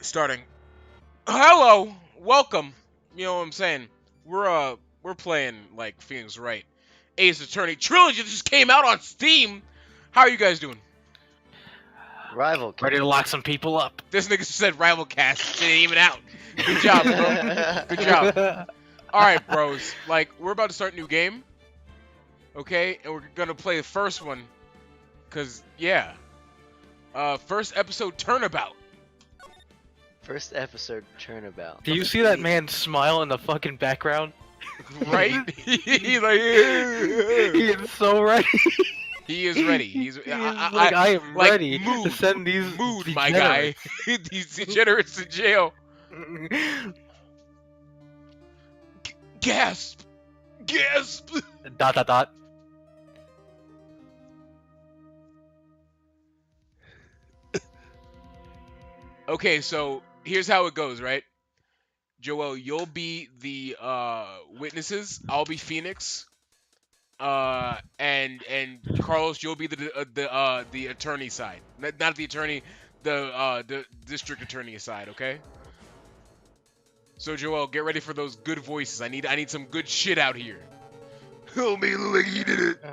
Starting. Hello, welcome. You know what I'm saying? We're playing like Phoenix Wright. Ace Attorney Trilogy that just came out on Steam. How are you guys doing? Rival Ready to lock some people up. This nigga said rival cast. Shit ain't even out. Good job, bro. Good job. All right, bros. Like we're about to start a new game. Okay, and we're gonna play the first one. Cause yeah. First episode Turnabout. First episode Turnabout. Do you see that man smile in the fucking background? Right? He's like, He is so ready. he is ready. He's I am like, ready to move, send these mood, my guy. These degenerates to jail. Gasp! Gasp! dot dot dot. Okay, so here's how it goes, right? Joel, you'll be the witnesses. I'll be Phoenix. And Carlos, you'll be the attorney side. Not the attorney, the district attorney side. Okay. So Joel, get ready for those good voices. I need some good shit out here. Help me look like he did it.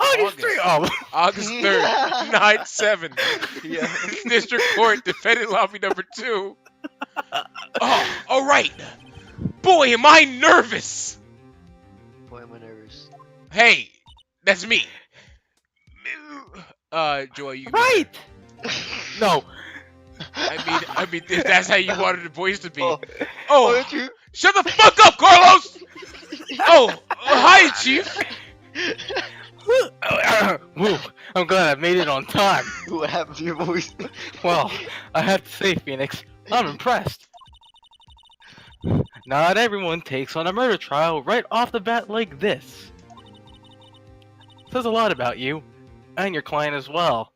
August 3. Oh. August 3rd, 9/7. Yeah. District Court, defendant lobby number 2. Oh, all right. Boy, am I nervous. Boy, am I nervous. Hey, that's me. Joel, you. Right. No. I mean, if that's how you wanted the voice to be. Oh, Oh, you? shut the fuck up, Carlos. Oh, hi, Chief. Woo. I'm glad I made it on time. What happened to your voice? Well, I have to say, Phoenix, I'm impressed. Not everyone takes on a murder trial right off the bat like this. Says a lot about you, and your client as well.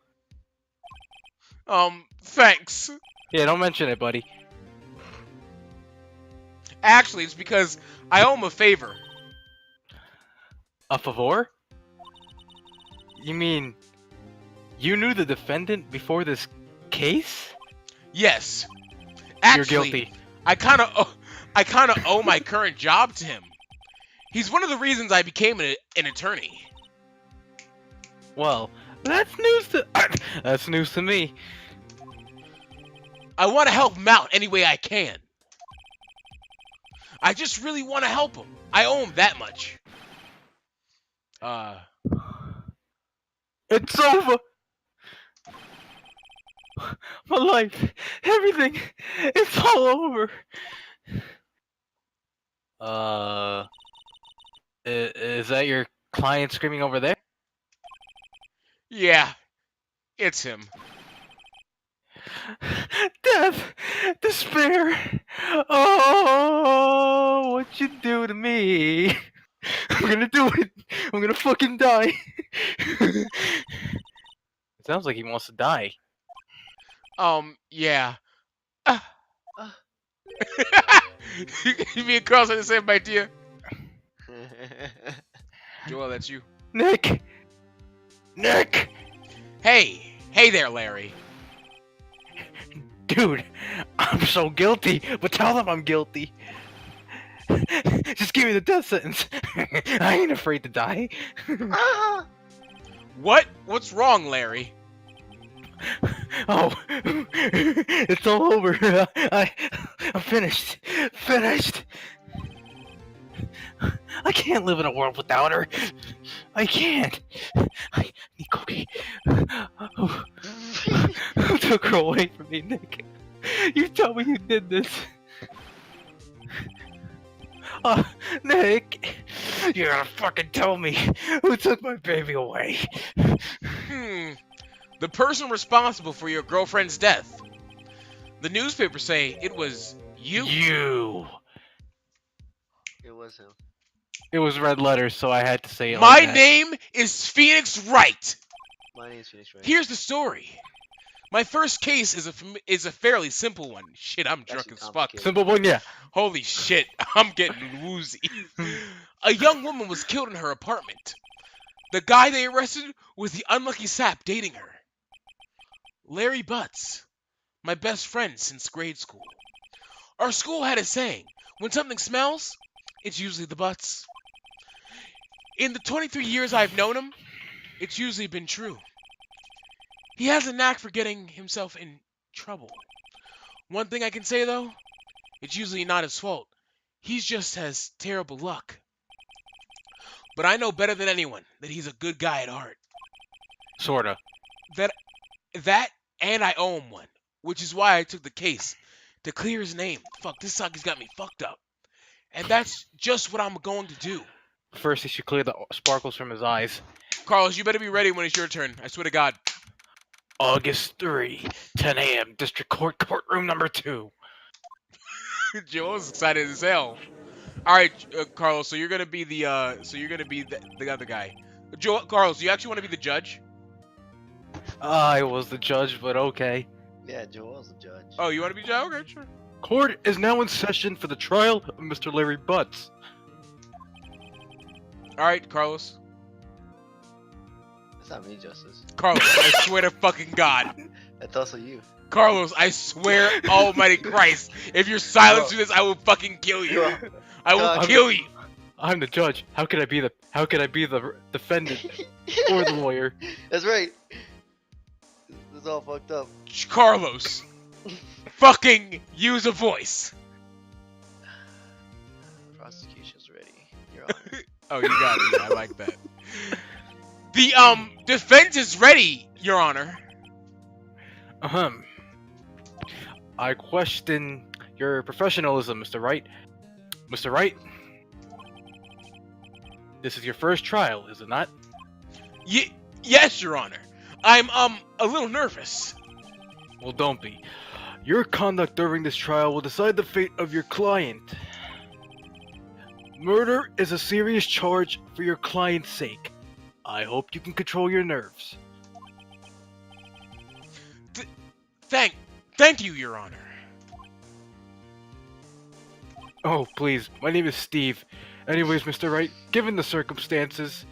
Thanks. Yeah, don't mention it, buddy. Actually, it's because I owe him a favor. A favor? You mean, you knew the defendant before this case? Yes. Actually, You're guilty. I kind of owe my current job to him. He's one of the reasons I became an attorney. Well, that's news to that's news to me. I want to help him out any way I can. I just really want to help him. I owe him that much. It's over. My life, everything, it's all over. Is that your client screaming over there? Yeah, it's him. Death, despair. Oh, what you do to me? I'm gonna do it. I'm gonna fucking die. It sounds like he wants to die. Yeah. Me and Carlos had the same idea. Joel, that's you. Nick! Nick! Hey there, Larry. Dude, I'm so guilty, but tell them I'm guilty. Just give me the death sentence. I ain't afraid to die. What? What's wrong, Larry? Oh, it's all over. I'm finished. Finished. I can't live in a world without her. I can't. I need cocaine. Oh, who took her away from me, Nick? You tell me you did this. Nick, you gotta fucking tell me who took my baby away. The person responsible for your girlfriend's death. The newspapers say it was you. You. It was him. It was red letters, so I had to say it My like that. name is Phoenix Wright. My name's Phoenix Wright. Here's the story. My first case is a fairly simple one. Shit, I'm drunk Actually as fuck. complicated. Simple one, yeah. Holy shit, I'm getting woozy. A young woman was killed in her apartment. The guy they arrested was the unlucky sap dating her. Larry Butts, my best friend since grade school. Our school had a saying, when something smells, it's usually the butts. In the 23 years I've known him, it's usually been true. He has a knack for getting himself in trouble. One thing I can say though, it's usually not his fault. He just has terrible luck. But I know better than anyone that he's a good guy at heart. Sorta. That and I owe him one, which is why I took the case to clear his name. Fuck, this sucker's got me fucked up. And that's just what I'm going to do. First, he should clear the sparkles from his eyes. Carlos, you better be ready when it's your turn. I swear to God. August 3, 10 a.m. District Court, courtroom number 2. Joel's excited as hell. All right, Carlos. So you're gonna be the other guy. Carlos, do you actually want to be the judge? I was the judge, but okay. Yeah, Joel's the judge. Oh, you want to be judge? Okay, sure. Court is now in session for the trial of Mr. Larry Butts. All right, Carlos. That's not me, Justice. Carlos, I swear to fucking God. That's also you. Carlos, I swear, almighty Christ, if you're silent to this, I will fucking kill you. I will kill you. I'm the judge. How could I be the defendant or the lawyer? That's right. This is all fucked up. Carlos, fucking use a voice. Prosecution's ready. Your Honor. Oh, you got it. Yeah, I like that. The defense is ready, Your Honor. I question your professionalism, Mr. Wright. Mr. Wright, this is your first trial, is it not? Yes, Your Honor. I'm a little nervous. Well, don't be. Your conduct during this trial will decide the fate of your client. Murder is a serious charge for your client's sake. I hope you can control your nerves. Thank you, Your Honor. Oh, please. My name is Steve. Anyways, Mr. Wright, given the circumstances,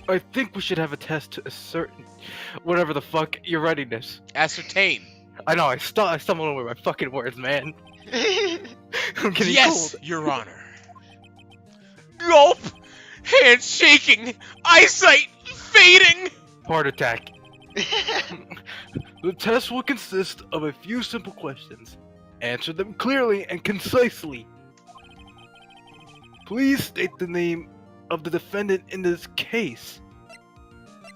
I think we should have a test to ascertain whatever the fuck your readiness. Ascertain. I know, I stumbled over my fucking words, man. I'm getting yes, cold. Your Honor. Gulp! Hands shaking! Eyesight fading! Heart attack. The test will consist of a few simple questions. Answer them clearly and concisely. Please state the name of the defendant in this case.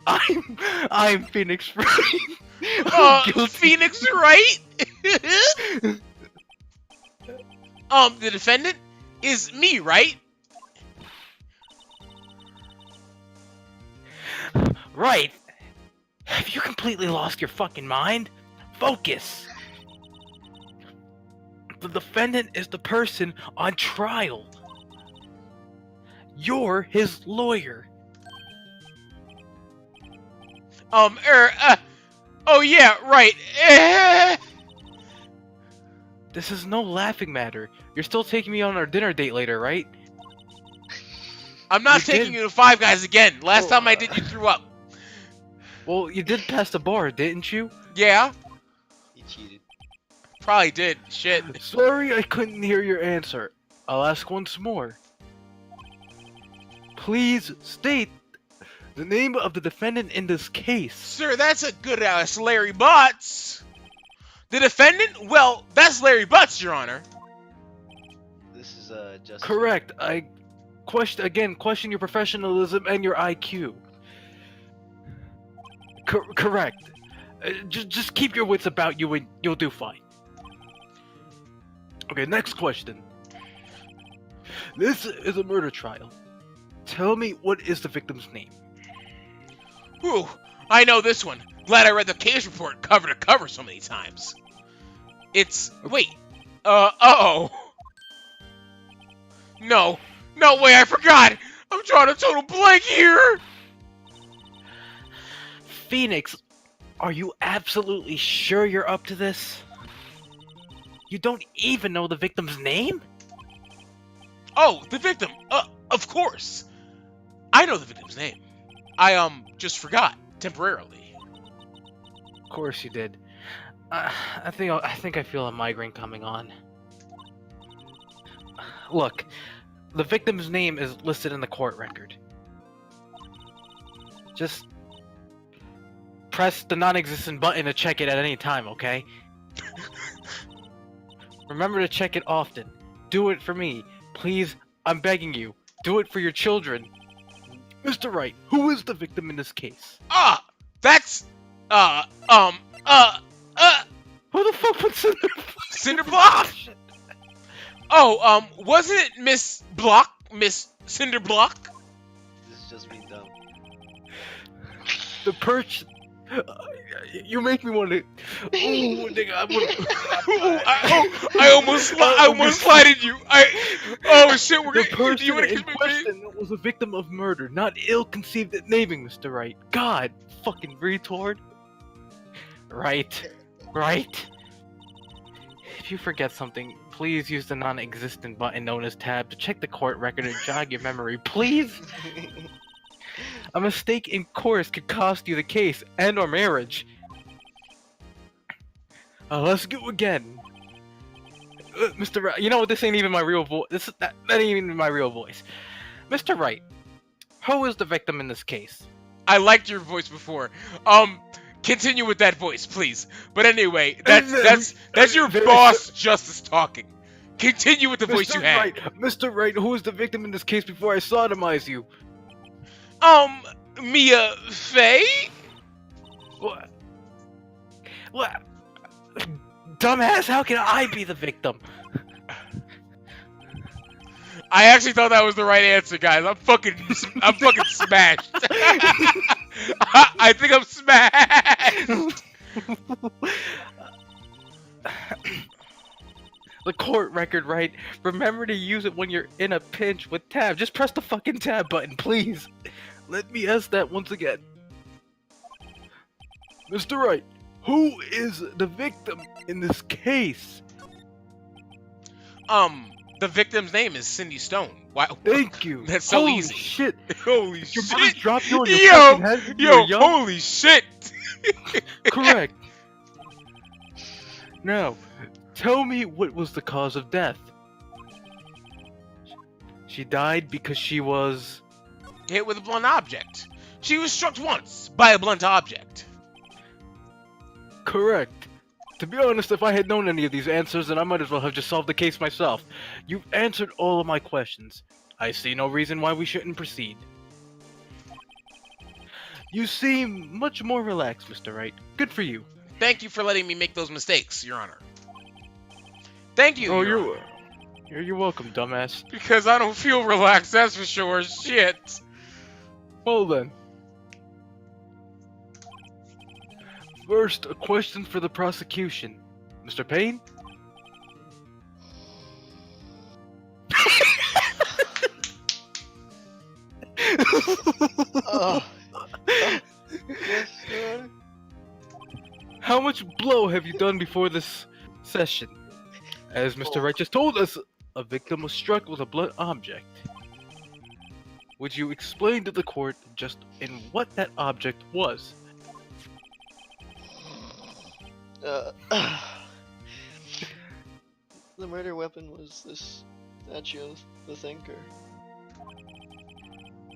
I'm Phoenix Wright. Phoenix Wright? The defendant is me, right? Right. Have you completely lost your fucking mind? Focus. The defendant is the person on trial. You're his lawyer. Oh yeah, right. This is no laughing matter. You're still taking me on our dinner date later, right? I'm not taking you to Five Guys again. Last time I did, you threw up. Well, you did pass the bar, didn't you? Yeah. He cheated. Probably did. Shit. Sorry I couldn't hear your answer. I'll ask once more. Please state the name of the defendant in this case. Sir, that's a good ass Larry Butts. The defendant? Well, that's Larry Butts, Your Honor. This is just Correct. I question your professionalism and your IQ. Correct. Just keep your wits about you and you'll do fine. Okay, next question. This is a murder trial. Tell me, what is the victim's name? Whew, I know this one. Glad I read the case report cover to cover so many times. It's... wait. Uh-oh. No way, I forgot! I'm drawing a total blank here! Phoenix, are you absolutely sure you're up to this? You don't even know the victim's name? Oh, the victim. Of course. I know the victim's name. I just forgot temporarily. Of course you did. I think I feel a migraine coming on. Look, the victim's name is listed in the court record. Just press the non-existent button to check it at any time, okay? Remember to check it often. Do it for me. Please, I'm begging you. Do it for your children. Mr. Wright, who is the victim in this case? Ah, that's Who the fuck put Cinder? Cinder Block. Oh, wasn't it Miss Block? Miss Cinder Block? This is just me dumb. The perch. You make me want to. Ooh, nigga, I almost slighted you. Oh shit, we're The gonna. person You wanna in kiss me, question was a victim of murder, not ill-conceived at naming, Mr. Wright. God, fucking retard. Right. If you forget something, please use the non-existent button known as tab to check the court record and jog your memory, please. A mistake in course could cost you the case and or marriage. Let's go again. Mr. Wright, you know what? This ain't even my real voice. That ain't even my real voice. Mr. Wright, who is the victim in this case? I liked your voice before. Continue with that voice, please. But anyway, that's your boss justice talking. Continue with the voice you had. Mr. Wright, who is the victim in this case before I sodomize you? Mia Faye? What? Dumbass, how can I be the victim? I actually thought that was the right answer, guys. I'm fucking smashed. I think I'm smashed. The court record, right? Remember to use it when you're in a pinch with tab. Just press the fucking tab button, please. Let me ask that once again. Mr. Wright, who is the victim in this case? The victim's name is Cindy Stone. Wow. Thank you. That's so Holy easy. Shit. Holy Your mother shit. dropped you on your fucking head when you were young? Holy shit. Correct. Now, tell me what was the cause of death. She died because she was... hit with a blunt object. She was struck once by a blunt object. Correct. To be honest, if I had known any of these answers, then I might as well have just solved the case myself. You've answered all of my questions. I see no reason why we shouldn't proceed. You seem much more relaxed, Mr. Wright. Good for you. Thank you for letting me make those mistakes, Your Honor. Thank you, Oh, Your Honor. you're welcome, dumbass. Because I don't feel relaxed, that's for sure. Shit. Well then. First, a question for the prosecution. Mr. Payne? Yes, Your Honor. How much blow have you done before this session? As Mr. Wright just told us, a victim was struck with a blunt object. Would you explain to the court just in what that object was? The murder weapon was this statue of the Thinker.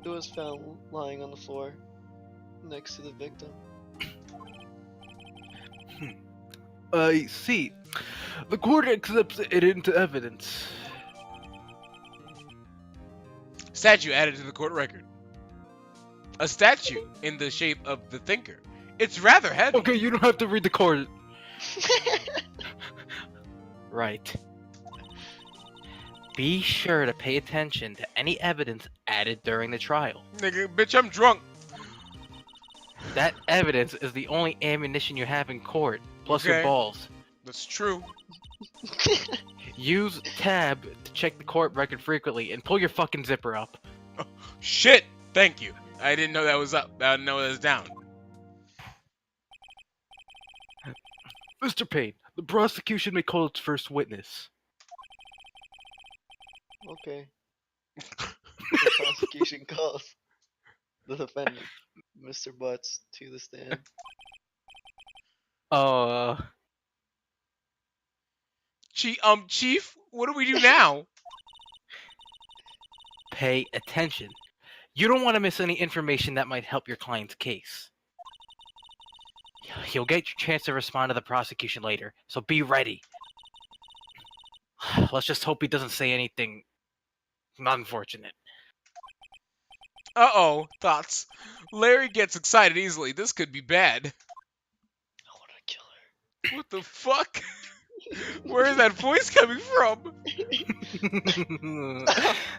It was found lying on the floor next to the victim. I see. The court accepts it into evidence. Statue added to the court record. A statue in the shape of the Thinker. It's rather heavy. Okay, you don't have to read the court. Right. Be sure to pay attention to any evidence added during the trial. Nigga, bitch, I'm drunk. That evidence is the only ammunition you have in court, plus your Okay. balls. That's true. Use tab to check the court record frequently and pull your fucking zipper up. Shit. Thank you. I didn't know that was up. I didn't know that was down. Mr. Payne, the prosecution may call its first witness. Okay. The prosecution calls The defendant, Mr. Butts, to the stand. Uh, Chief, what do we do now? pay attention. You don't want to miss any information that might help your client's case. You'll get your chance to respond to the prosecution later, so be ready. Let's just hope he doesn't say anything unfortunate. Uh-oh, thoughts. Larry gets excited easily. This could be bad. I want to kill What the fuck? Where is that voice coming from?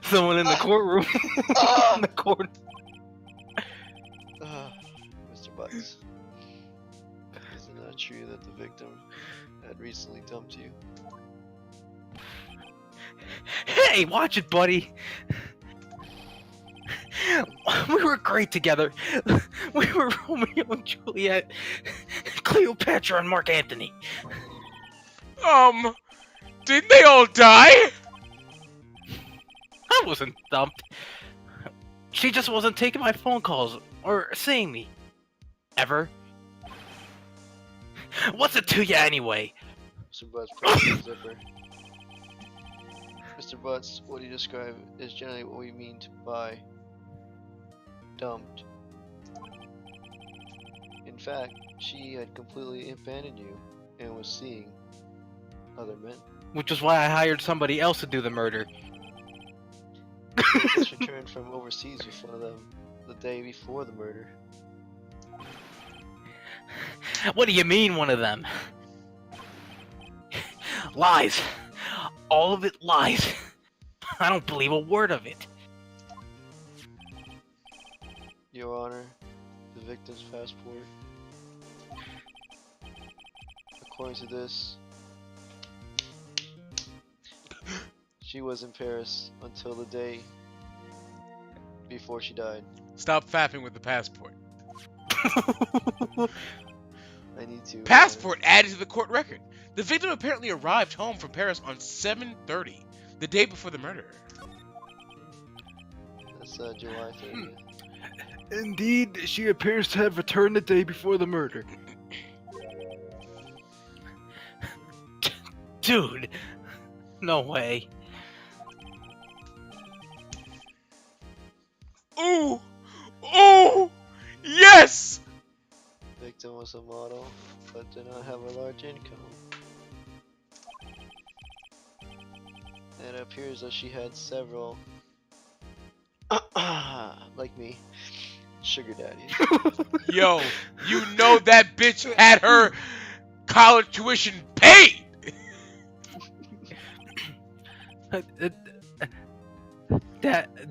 Someone in the courtroom. In the court. Mr. Butts, is it not true that the victim had recently dumped you? Hey, watch it, buddy. We were great together. We were Romeo and Juliet, Cleopatra and Mark Antony. Didn't they all die? I wasn't dumped. She just wasn't taking my phone calls or seeing me. Ever. What's it to you anyway? Mr. Butts presses the zipper. Mr. Butts, what you describe is generally what we mean by dumped. In fact, she had completely abandoned you and was seeing other men. Which is why I hired somebody else to do the murder. She just returned from overseas with one of them the day before the murder. What do you mean, one of them? Lies. All of it lies. I don't believe a word of it. Your Honor, the victim's passport. According to this, she was in Paris until the day before she died. Stop fapping with the passport. I need to. Passport added to the court record. The victim apparently arrived home from Paris on 7:30, the day before the murder. That's July 30th. Indeed, she appears to have returned the day before the murder. Dude, no way. Ooh! Ooh! Yes! Victim was a model, but did not have a large income. And it appears that she had several, like me, sugar daddies. Yo, you know that bitch had her college tuition paid!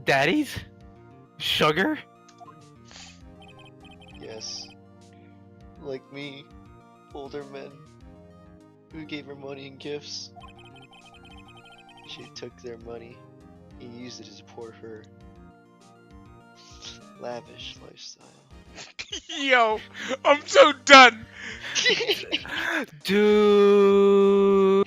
Daddies? Sugar? Yes, like me, older men who gave her money and gifts. She took their money and used it to support her lavish lifestyle. Yo, I'm so done! Dude.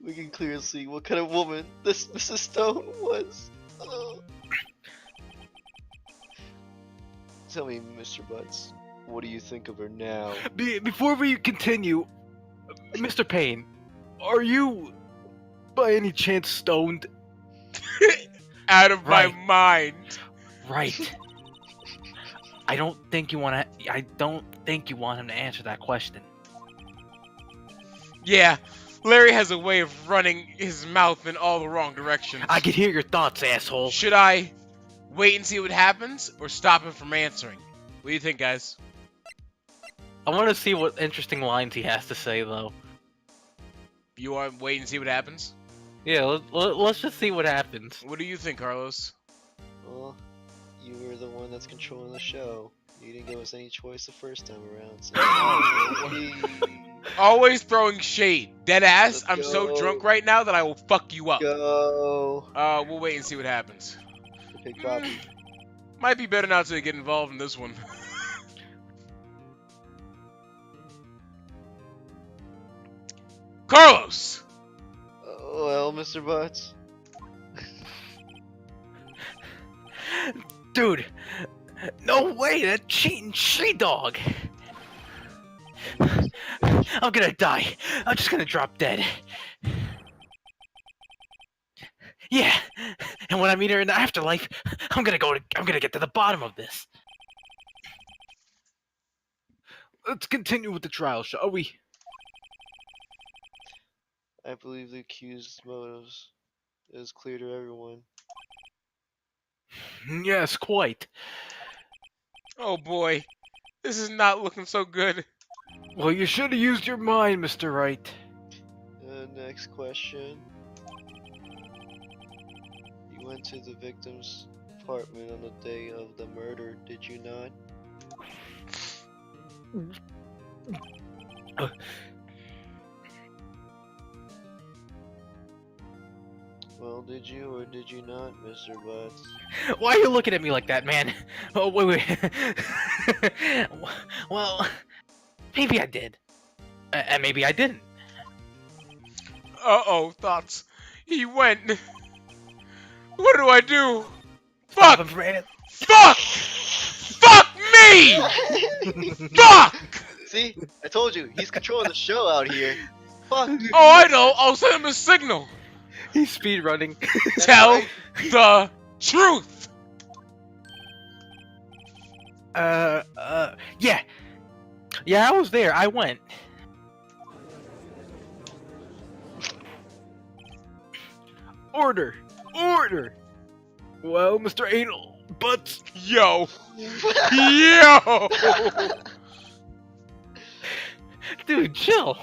We can clearly see what kind of woman this Mrs. Stone was. Oh. Tell me, Mr. Butts, what do you think of her now? Before we continue, Mr. Payne, are you, by any chance, stoned? Out of my Right. mind. Right. I don't think you want him to answer that question. Yeah, Larry has a way of running his mouth in all the wrong directions. I can hear your thoughts, asshole. Should I wait and see what happens, or stop him from answering? What do you think, guys? I want to see what interesting lines he has to say, though. You want to wait and see what happens? Yeah, let's just see what happens. What do you think, Carlos? Well, you were the one that's controlling the show. You didn't give us any choice the first time around, so Always throwing shade. Dead ass, Let's I'm so go. drunk right now that I will fuck you up. go. We'll wait and see what happens. Big Bobby. Might be better not to get involved in this one. Carlos! Well, Mr. Butts. Dude, no way, that cheating she-dog. I'm gonna die. I'm just gonna drop dead. Yeah, and when I meet her in the afterlife, I'm gonna get to the bottom of this. Let's continue with the trial, shall we? I believe the accused's motives is clear to everyone. Yes, quite. Oh boy, this is not looking so good. Well, you should have used your mind, Mr. Wright. Next question. You went to the victim's apartment on the day of the murder, did you not? Well, did you or did you not, Mr. Butts? Why are you looking at me like that, man? Oh, wait. Well, maybe I did. And maybe I didn't. Uh-oh, thoughts. He went. What do I do? Stop Fuck! him, Brandon. Fuck! Fuck me! Fuck! See? I told you, he's controlling the show out here. Fuck. Oh, I know. I'll send him a signal. He's speed running. Tell right. the truth. Yeah. Yeah, I was there. I went. Order! Order! Well, Mr. Anal, but... Yo. Yo. Dude, chill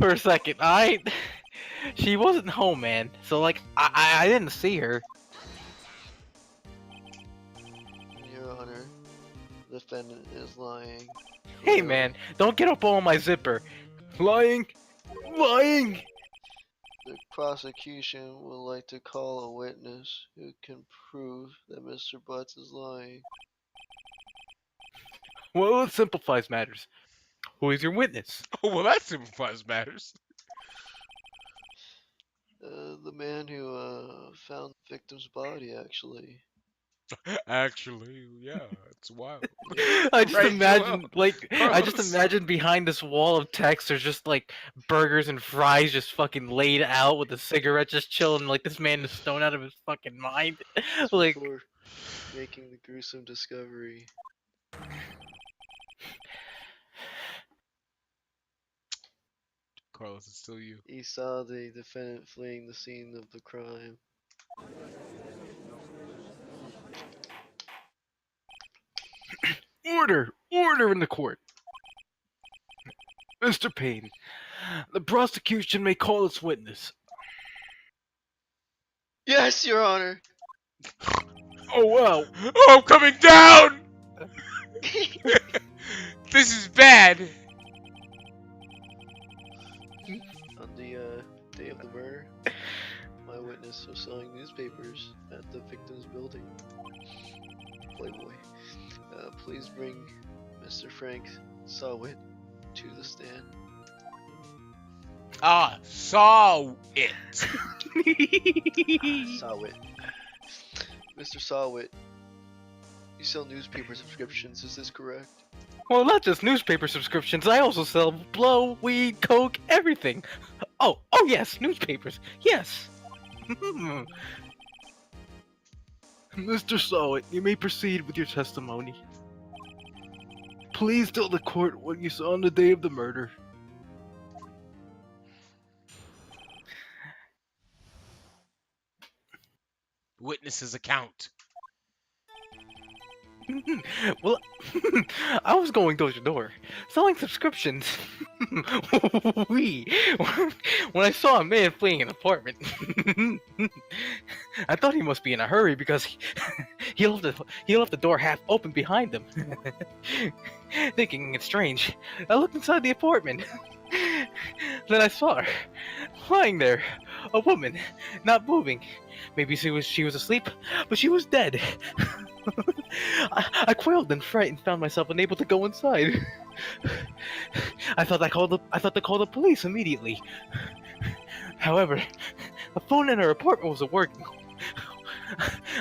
for a second, alright? She wasn't home, man. So, like, I didn't see her. Your Honor, the defendant is lying. Hey, man, don't get up on my zipper. Lying! Lying! The prosecution would like to call a witness who can prove that Mr. Butts is lying. Well, it simplifies matters. Who is your witness? Oh, well, that simplifies matters. The man who found the victim's body, actually. Actually, yeah, it's wild. I just Right, imagine, Joel? like, I just Gross. imagine behind this wall of text, there's just like burgers and fries just fucking laid out with a cigarette just chilling. Like this man is stoned out of his fucking mind. Like, Before making the gruesome discovery. Carlos, it's still you. He saw the defendant fleeing the scene of the crime. order! Order in the court! Mr. Payne, the prosecution may call its witness. Yes, Your Honor! Oh, wow. Oh, I'm coming down! This is bad. On the day of the murder, my witness was selling newspapers at the victim's building. Playboy. Please bring Mr. Frank Sawit to the stand. Ah, saw it. Sawit. Mr. Sawit, you sell newspaper subscriptions, is this correct? Well, not just newspaper subscriptions, I also sell blow, weed, coke, everything. Oh yes, newspapers, yes. Mr. Sawit, you may proceed with your testimony. Please tell the court what you saw on the day of the murder. Witness's account. Well, I was going door to door, selling subscriptions. When I saw a man fleeing an apartment, I thought he must be in a hurry because he left the door half open behind him. Thinking it's strange, I looked inside the apartment. Then I saw her, lying there, a woman, not moving. Maybe she was asleep, but she was dead. I quailed in fright and found myself unable to go inside. I thought to call the police immediately. However, the phone in her apartment wasn't working.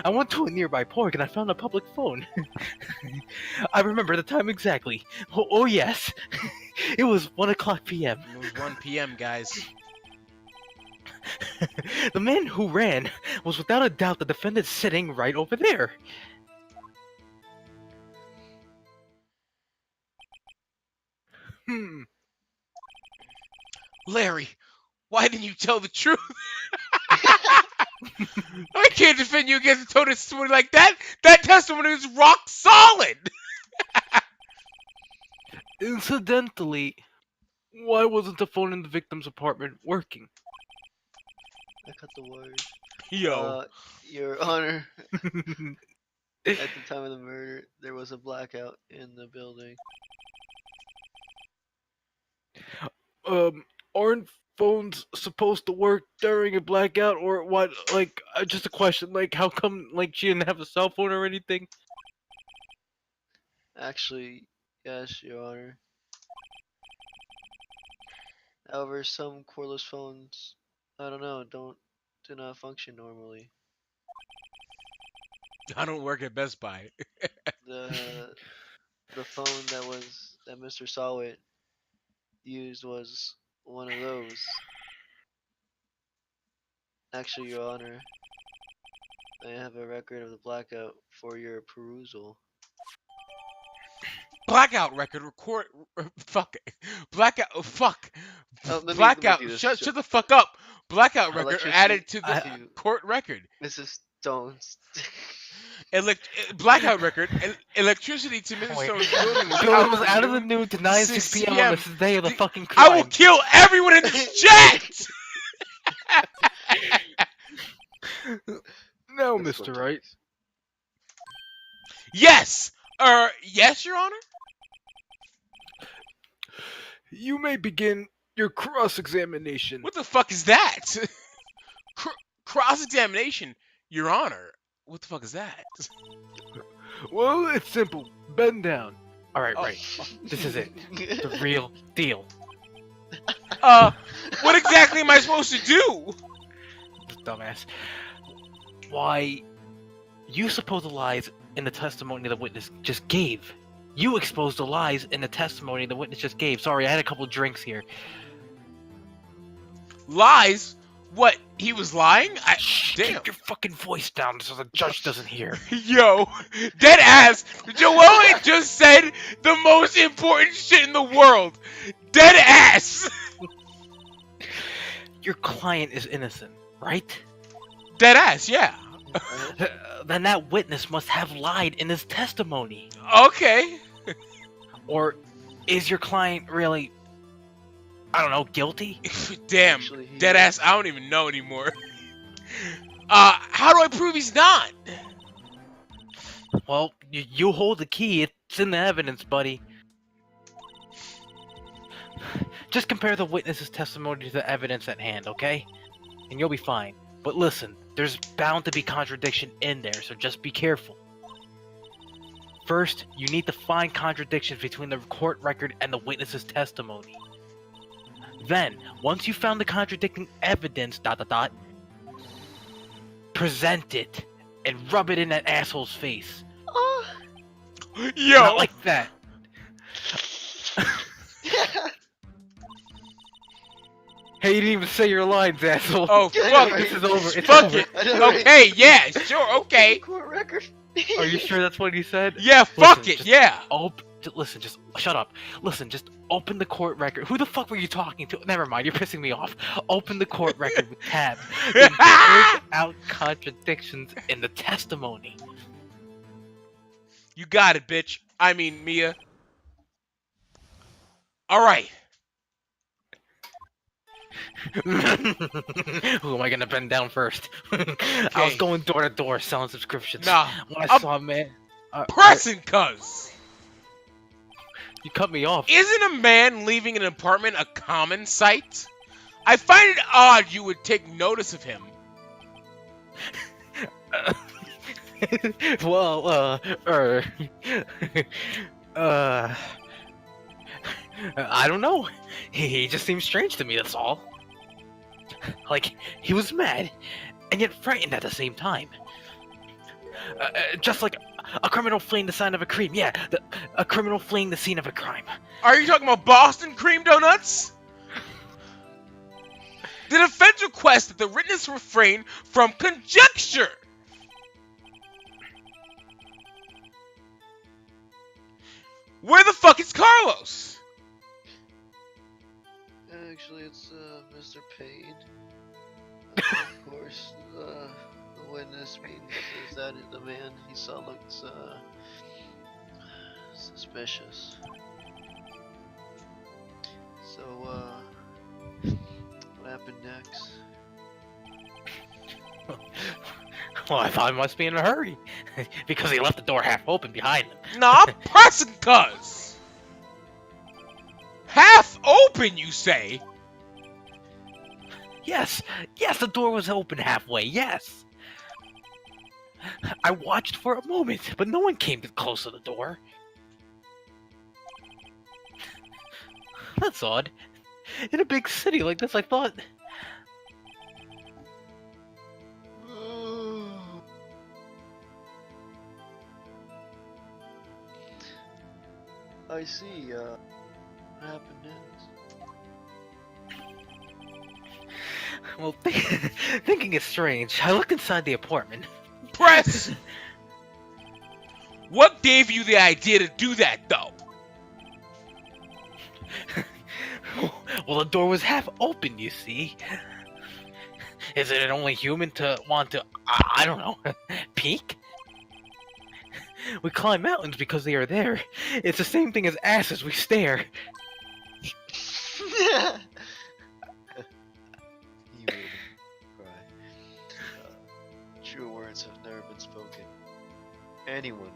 I went to a nearby park and I found a public phone. I remember the time exactly. Oh yes. It was 1:00 p.m. It was 1 p.m., guys. The man who ran was without a doubt the defendant sitting right over there. Larry, why didn't you tell the truth? I can't defend you against a total testimony like that. That testimony is rock solid. Incidentally, why wasn't the phone in the victim's apartment working? I cut the wires. Yo. Your Honor, at the time of the murder, there was a blackout in the building. Aren't phones supposed to work during a blackout, or what? Like, just a question. Like, how come, like, she didn't have a cell phone or anything? Actually, yes, Your Honor. However, some cordless phones, I don't know, do not function normally. I don't work at Best Buy. The phone that Mr. Sawit used was one of those. Actually, Your Honor, I have a record of the blackout for your perusal. Blackout record record. Fuck. Blackout. Fuck. Let me Blackout. do this. Shut the fuck up. Blackout record Electricity added to the to court record. Mrs. Stones. Blackout record. Electricity to Mrs. Wait. Stone's building was Bill was from out of the noon nude to 9 6 6 p.m. on p.m. the day of the fucking crime. I will kill everyone in this chat. No, Let's Mr. go, Wright. Yes. Yes, Your Honor. You may begin your cross-examination. What the fuck is that? Cross-examination, Your Honor. What the fuck is that? Well, it's simple. Bend down. All right, Oh. right. This is it. The real deal. What exactly am I supposed to do? Dumbass. Why, you supposed the lies in the testimony the witness just gave. You exposed the lies in the testimony the witness just gave. Sorry, I had a couple drinks here. Lies? What? He was lying? Shh, Damn. keep your fucking voice down so the judge doesn't hear. Yo, dead ass. Joellen just said the most important shit in the world. Dead ass. Your client is innocent, right? Dead ass, yeah. Then that witness must have lied in his testimony. Okay. Or is your client really, I don't know, guilty? Damn. Actually, he Dead ass, I don't even know anymore. How do I prove he's not? Well, you hold the key. It's in the evidence, buddy. Just compare the witness's testimony to the evidence at hand, okay? And you'll be fine. But listen, there's bound to be contradiction in there, so just be careful. First, you need to find contradictions between the court record and the witness's testimony. Then, once you found the contradicting evidence, present it and rub it in that asshole's face. Yo. Not like that. Hey, you didn't even say your lines, asshole. Oh, fuck This it. is over, it's Fuck over. it. I know, right? Okay, yeah, sure, okay. Court record. Are you sure that's what he said? Yeah, fuck Listen, it, just yeah. Listen, just shut up. Listen, just open the court record. Who the fuck were you talking to? Never mind, you're pissing me off. Open the court record with tab. Then point out contradictions in the testimony. You got it, bitch. I mean, Mia. Alright. Who am I gonna bend down first? I was going door to door selling subscriptions. Nah, When I saw a man. pressing, cuz. You cut me off. Isn't a man leaving an apartment a common sight? I find it odd you would take notice of him. Well, I don't know. He just seems strange to me, that's all. Like, he was mad, and yet frightened at the same time. Just like a criminal fleeing the scene of a crime. Yeah, a criminal fleeing the scene of a crime. Are you talking about Boston cream donuts? The defense requests that the witness refrain from conjecture. Where the fuck is Carlos? Actually, it's Mr. Payne. Of course, the witness means that the man he saw looks suspicious. So, what happened next? Well, I thought he must be in a hurry because he left the door half open behind him. Nah, I'm pressing cuz. Half open, you say? Yes, the door was open halfway. Yes. I watched for a moment, but no one came close to the door. That's odd. In a big city like this, I thought. I see, what happened next? Well, thinking is strange. I looked inside the apartment. Press! What gave you the idea to do that, though? Well, the door was half open, you see. Is it only human to want to, I don't know, peek? We climb mountains because they are there. It's the same thing as asses, we stare. He would cry. True words have never been spoken. Anyone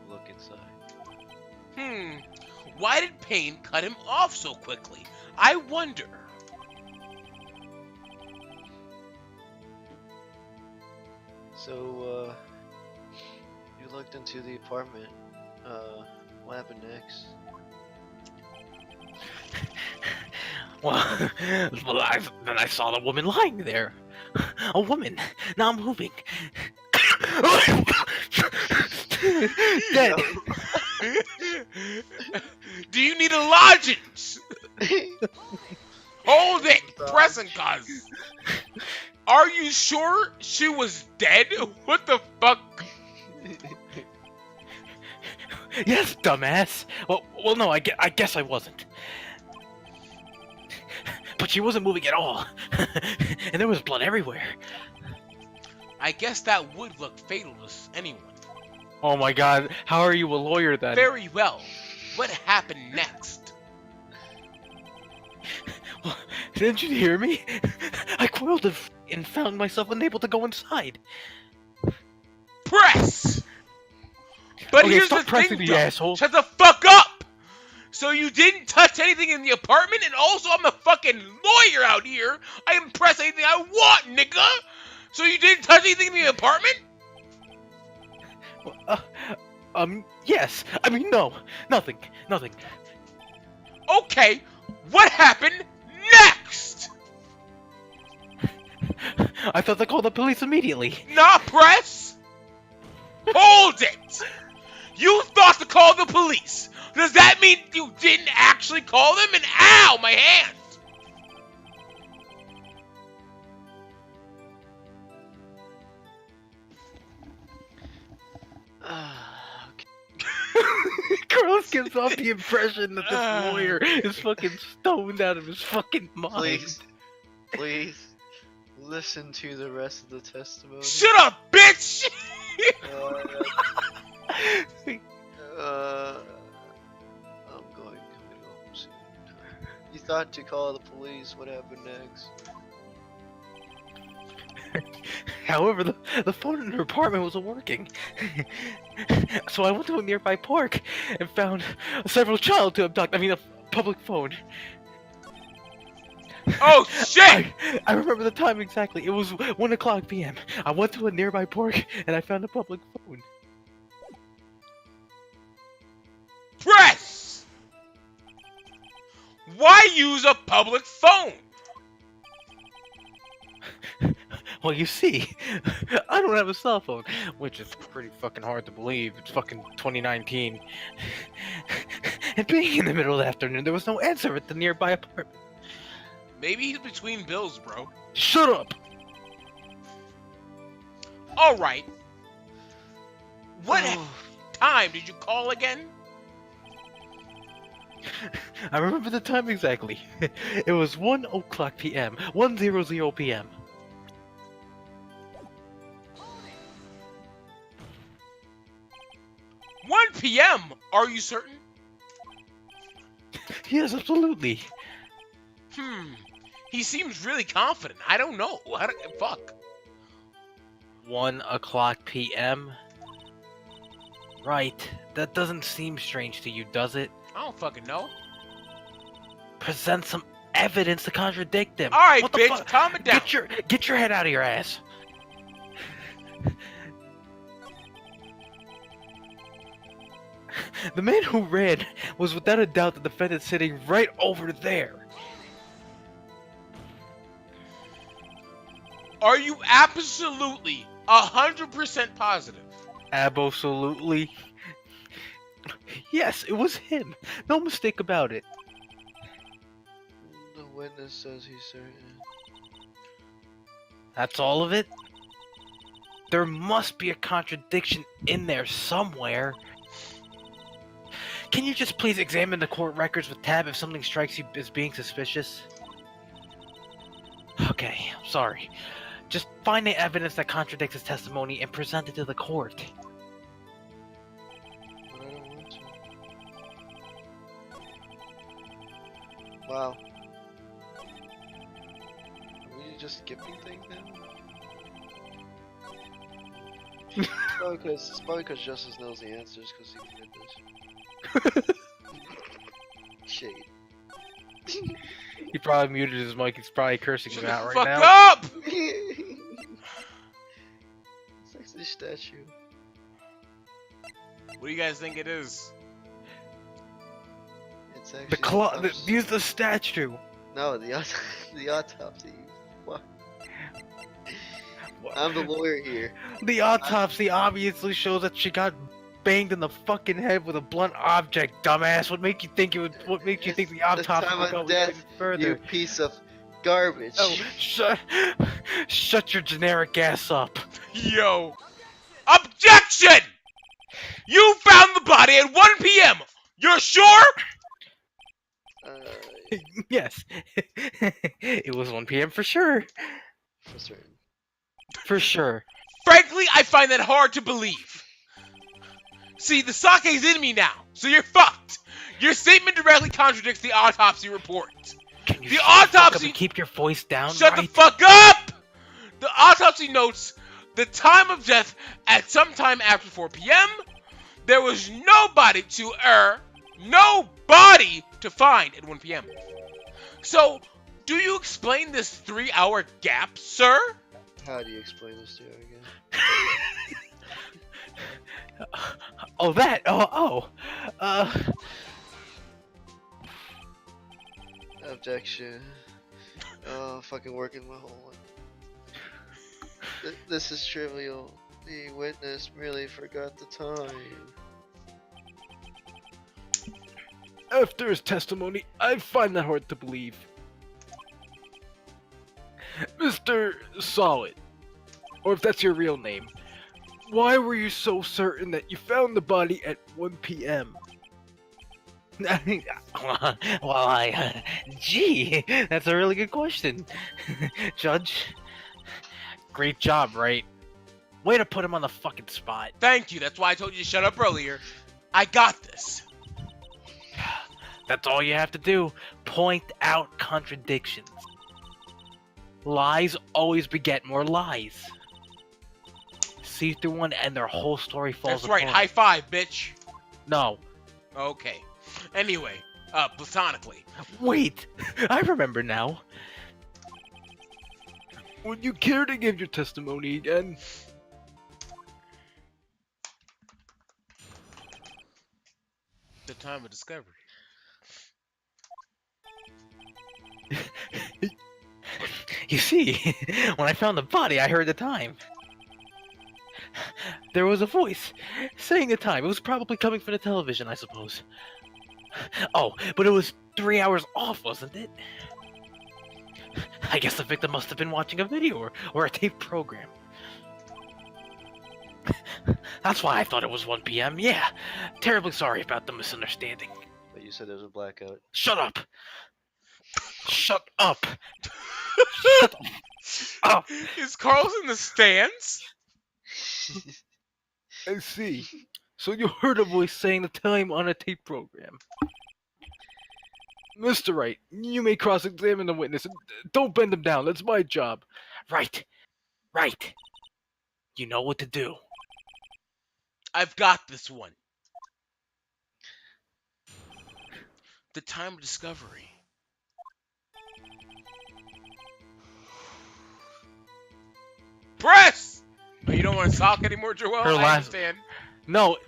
will look inside. Why did Payne cut him off so quickly? I wonder. So, you looked into the apartment. What happened next? Well, then I saw the woman lying there. A woman, not moving. Dead. Do you need a lodgings? Hold it, pressing cuz. Are you sure she was dead? What the fuck? Yes, dumbass. Well, no, I guess I wasn't. But she wasn't moving at all, and there was blood everywhere. I guess that would look fatal to anyone. Oh my God, how are you a lawyer then? Very well. What happened next? Well, didn't you hear me? I coiled and found myself unable to go inside. Press! But Okay, here's stop the pressing thing, me, though. asshole. Shut the fuck up! So you didn't touch anything in the apartment, and also I'm the fucking lawyer out here. I can press anything I want, nigga! So you didn't touch anything in the apartment? Yes. I mean, no. Nothing. Okay, what happened next? I thought to call the police immediately. Nah, press! Hold it! You thought to call the police. Does that mean you didn't actually call them? And ow, my hand! Carlos gives off the impression that this lawyer is fucking stoned out of his fucking mind. Please, listen to the rest of the testimony. Shut up, bitch! I'm going home soon. You thought to call the police. What happened next? However, the phone in her apartment wasn't working. So I went to a nearby park and found several child to abduct. I mean, a public phone. Oh, shit! I remember the time exactly. It was 1 o'clock p.m. I went to a nearby park and I found a public phone. Press! Why use a public phone? Well, you see, I don't have a cell phone, which is pretty fucking hard to believe. It's fucking 2019. And being in the middle of the afternoon, there was no answer at the nearby apartment. Maybe he's between bills, bro. Shut up! All right. What Oh, time did you call again? I remember the time exactly. It was 1 o'clock p.m. 1:00 p.m. 1 p.m. Are you certain? Yes, absolutely. He seems really confident. I don't know. Fuck. 1 o'clock p.m. Right. That doesn't seem strange to you, does it? I don't fucking know. Present some evidence to contradict them. All right, What the bitch, fuck? calm it down. Get your head out of your ass. The man who ran was without a doubt the defendant sitting right over there. Are you absolutely 100% positive? Absolutely. Yes, it was him. No mistake about it. the witness says he's certain. That's all of it? There must be a contradiction in there somewhere. Can you just please examine the court records with Tab if something strikes you as being suspicious? Okay, I'm sorry. Just find the evidence that contradicts his testimony and present it to the court. But I don't want to. Wow. Are we just skipping things now? It's probably because Justice knows the answers because he did this. Shade. He probably muted his mic. He's probably cursing Shut him out the right fuck now. up! Sexy statue. What do you guys think it is? It's actually The claw. autopsy. Use the statue. No, the autopsy. What? I'm the lawyer here. The autopsy obviously shows that she got banged in the fucking head with a blunt object, dumbass. What make you think it would? What makes you think the autopsy time would of go death, any further? You piece of garbage. Oh, shut your generic ass up. Yo. Objection! You found the body at 1 p.m. You're sure? Yes, it was 1 p.m. for sure. For certain. For sure. Frankly, I find that hard to believe. See, the sake's in me now, so you're fucked. Your statement directly contradicts the autopsy report. Can you The shut the fuck up autopsy- and keep your voice down, Shut right? the fuck up! The autopsy notes the time of death at some time after 4 p.m. There was no body to find at 1 p.m. So, do you explain this 3-hour gap, sir? How do you explain this to her again? Oh, that. Objection. Oh, fucking working my whole life. This is trivial. The witness merely forgot the time. After his testimony, I find that hard to believe. Mr. Solid, or if that's your real name, why were you so certain that you found the body at 1 p.m.? Gee, that's a really good question. Judge, great job, right? Way to put him on the fucking spot. Thank you, that's why I told you to shut up earlier. I got this. That's all you have to do. Point out contradictions. Lies always beget more lies. See through one and their whole story falls That's right, apart. high five, bitch. No. Okay. Anyway, platonically. Wait, I remember now. Would you care to give your testimony again? The time of discovery. You see, when I found the body, I heard the time. There was a voice saying the time. It was probably coming from the television, I suppose. Oh, but it was 3 hours off, wasn't it? I guess the victim must have been watching a video or a taped program. That's why I thought it was 1 p.m. Yeah, terribly sorry about the misunderstanding. But you said there was a blackout. Shut up! Shut up! Shut up! Is Carlos in the stands? I see. So you heard a voice saying the time on a tape program. Mr. Wright, you may cross-examine the witness. Don't bend him down. That's my job. Right. Right. You know what to do. I've got this one. The time of discovery. Press! Oh, you don't want to sock anymore, Joel? Her I last- understand. No,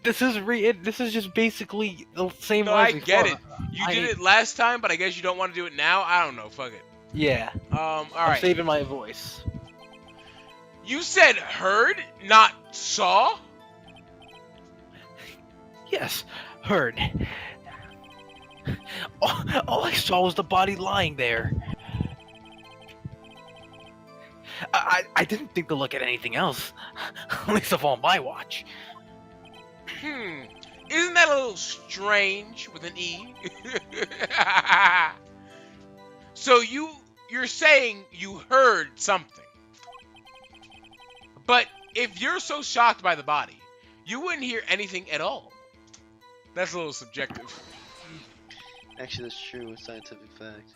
this is this is just basically the same No, lines I get before. it. You did it last time, but I guess you don't want to do it now? I don't know. Fuck it. Yeah. All I'm right. saving my voice. You said heard, not saw? Yes, heard. All I saw was the body lying there. I didn't think to look at anything else, least of all my watch. Isn't that a little strange with an E? So you're saying you heard something. But if you're so shocked by the body, you wouldn't hear anything at all. That's a little subjective. Actually, that's true. It's scientific fact.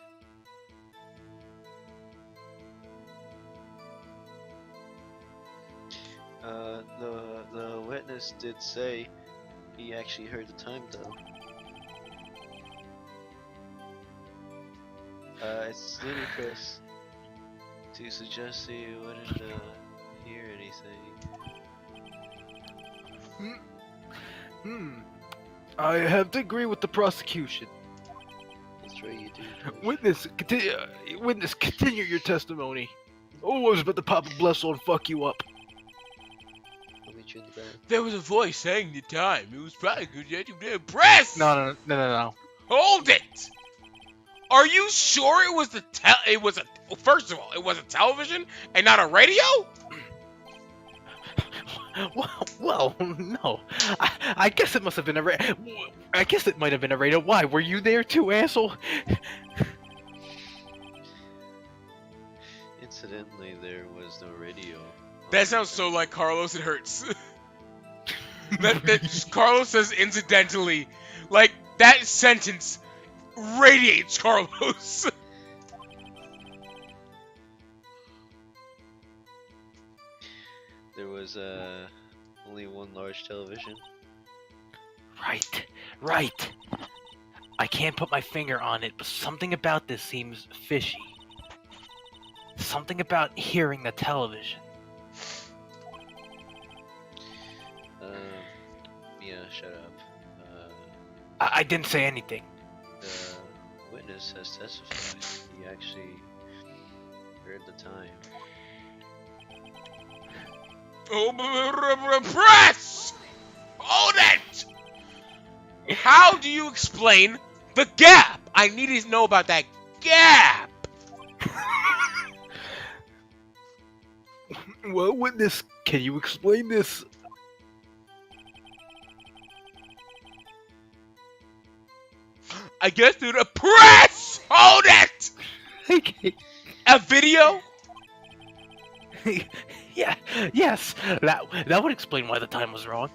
The witness did say he actually heard the time though. It's ludicrous to suggest that you wouldn't hear anything. I have to agree with the prosecution. That's right, you do. Witness, continue your testimony. Oh, I was about to pop a blessed and fuck you up. I'll meet you in the back. There was a voice saying the time. It was probably good yet you did. Press! No. Hold it! Are you sure it was first of all, it was a television and not a radio? Well, no. I guess it must have been I guess it might have been a radio. Why? Were you there too, asshole? Incidentally, there was no radio. That sounds so like Carlos. It hurts. that Carlos says incidentally, like that sentence radiates Carlos. There was only one large television. Right. I can't put my finger on it, but something about this seems fishy. Something about hearing the television. Yeah, shut up. I didn't say anything. The witness has testified. He actually heard the time. Oh, press! Hold it! How do you explain the gap? I need to know about that gap. Well, witness, can you explain this? I guess through the press! Hold it! Okay. A video? Yes, that would explain why the time was wrong.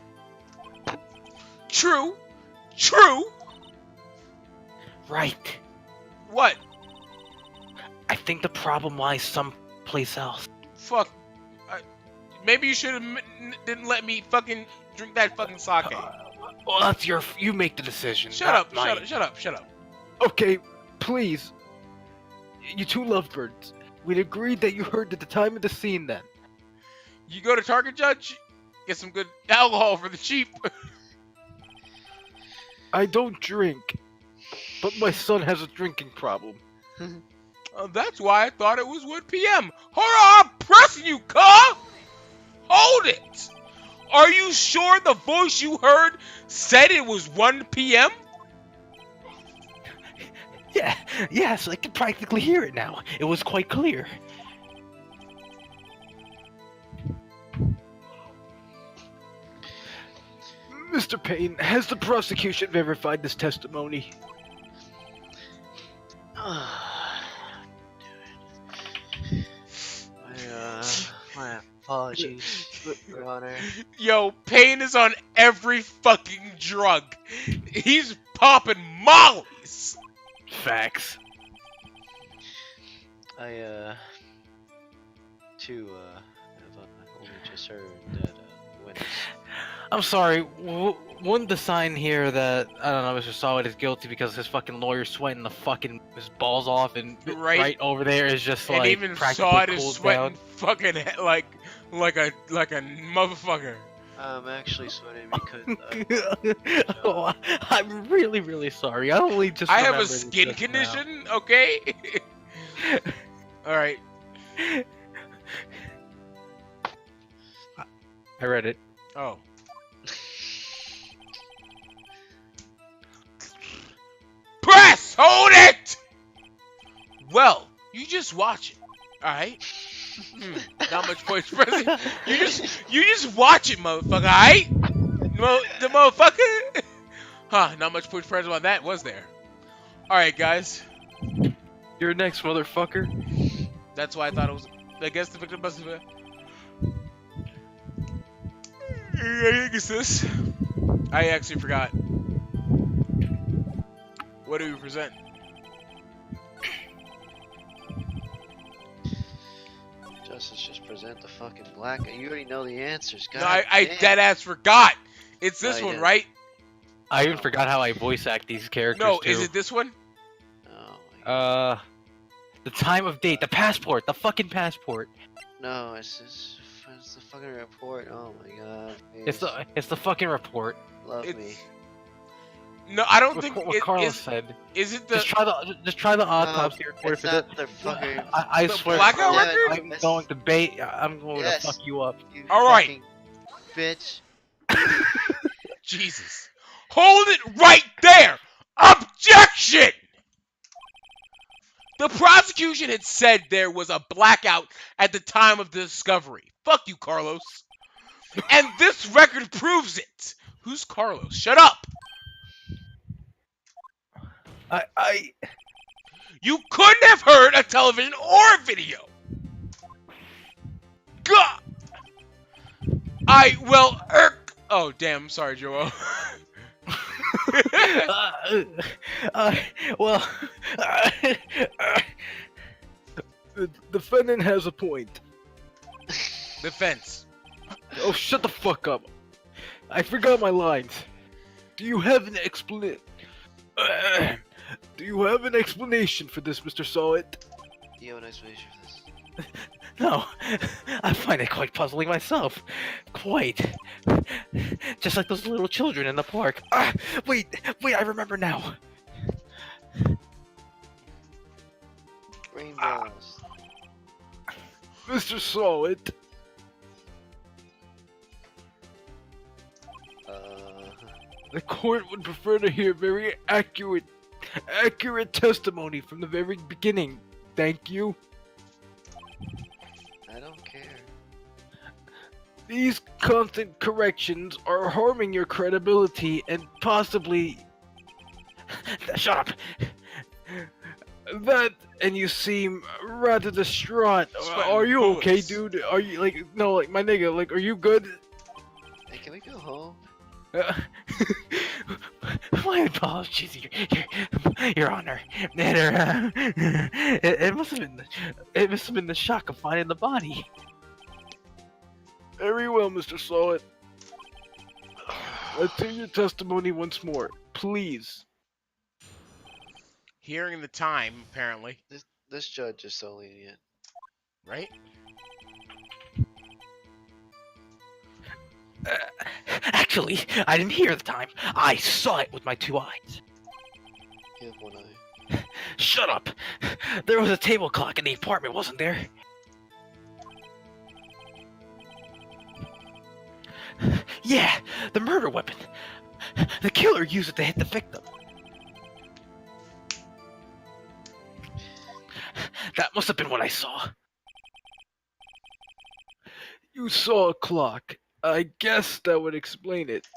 True. Right. What? I think the problem lies someplace else. Fuck. Maybe you should have didn't let me fucking drink that fucking sake. Well, that's you make the decision. Shut up. Okay, please. You two lovebirds. We'd agreed that you heard at the time of the scene then. You go to Target, Judge, get some good alcohol for the cheap. I don't drink, but my son has a drinking problem. That's why I thought it was 1 p.m. Hold on, I'm pressing you, car! Hold it! Are you sure the voice you heard said it was 1 p.m.? Yeah, yes, I can practically hear it now. It was quite clear. Mr. Payne, has the prosecution verified this testimony? My apologies, Your Honor. Yo, Payne is on every fucking drug. He's popping mollies. Facts. I too have only just heard that when I'm sorry, wouldn't the sign here that, I don't know, Mr. Solid is guilty because his fucking lawyer's sweating his balls off, and right over there is just and like even practically Sod is cooled sweating down. fucking like a motherfucker. I'm actually sweating because Oh, I'm really, really sorry. I only just I have a remembered it skin just condition, okay? All right. I read it. Oh. Press! Hold it! Well, you just watch it, alright? Not much points pressing. You just watch it, motherfucker, alright? The motherfucker? Huh, not much points pressing on that, was there? Alright, guys. You're next, motherfucker. That's why I thought it was... I guess the victim must have been... I think it's this. I actually forgot. What do we present? Justice, just present the fucking black. You already know the answers, God. No, I damn. deadass forgot. It's this No, you one, didn't. right? I even forgot how I voice act these characters No, too. is it this one? Oh my God. The time of date, the passport, the fucking passport. No, it's the fucking report. Oh my God. It's the fucking report. Love It's- me. No, I don't What, think what it Carlos is. said. Is it the Just try the autopsy report It's for not the. the fucking. I the swear, blackout Carlos, record? I'm Yes. going to bait. I'm going Yes. to fuck you up. You All right. fucking bitch. Jesus? Hold it right there! Objection! The prosecution had said there was a blackout at the time of the discovery. Fuck you, Carlos. And this record proves it. Who's Carlos? Shut up! I You couldn't have heard a television or a video. God. Oh, damn. I'm sorry, Joel. well, the defendant has a point. Defense. Oh, shut the fuck up. I forgot my lines. Do you have an Do you have an explanation for this, Mr. Solid? Do you have an explanation for this? No, I find it quite puzzling myself. Quite. Just like those little children in the park. Wait, I remember now. Rainbows. Mr. Solid. The court would prefer to hear very accurate testimony from the very beginning. Thank you. I don't care. These constant corrections are harming your credibility and possibly... Shut up! That, and you seem rather distraught. Sweating Are you okay, bullets. dude? Are you, like, no, like, my nigga, like, are you good? Hey, can we go home? My apologies, Your Honor. It must have been the shock of finding the body. Very well, Mr. Solid. Let's hear your testimony once more, please. Hearing the time, apparently. This judge is so lenient. Right? Actually, I didn't hear the time. I saw it with my two eyes. You have one eye. Shut up! There was a table clock in the apartment, wasn't there? Yeah, the murder weapon. The killer used it to hit the victim. That must have been what I saw. You saw a clock. I guess that would explain it.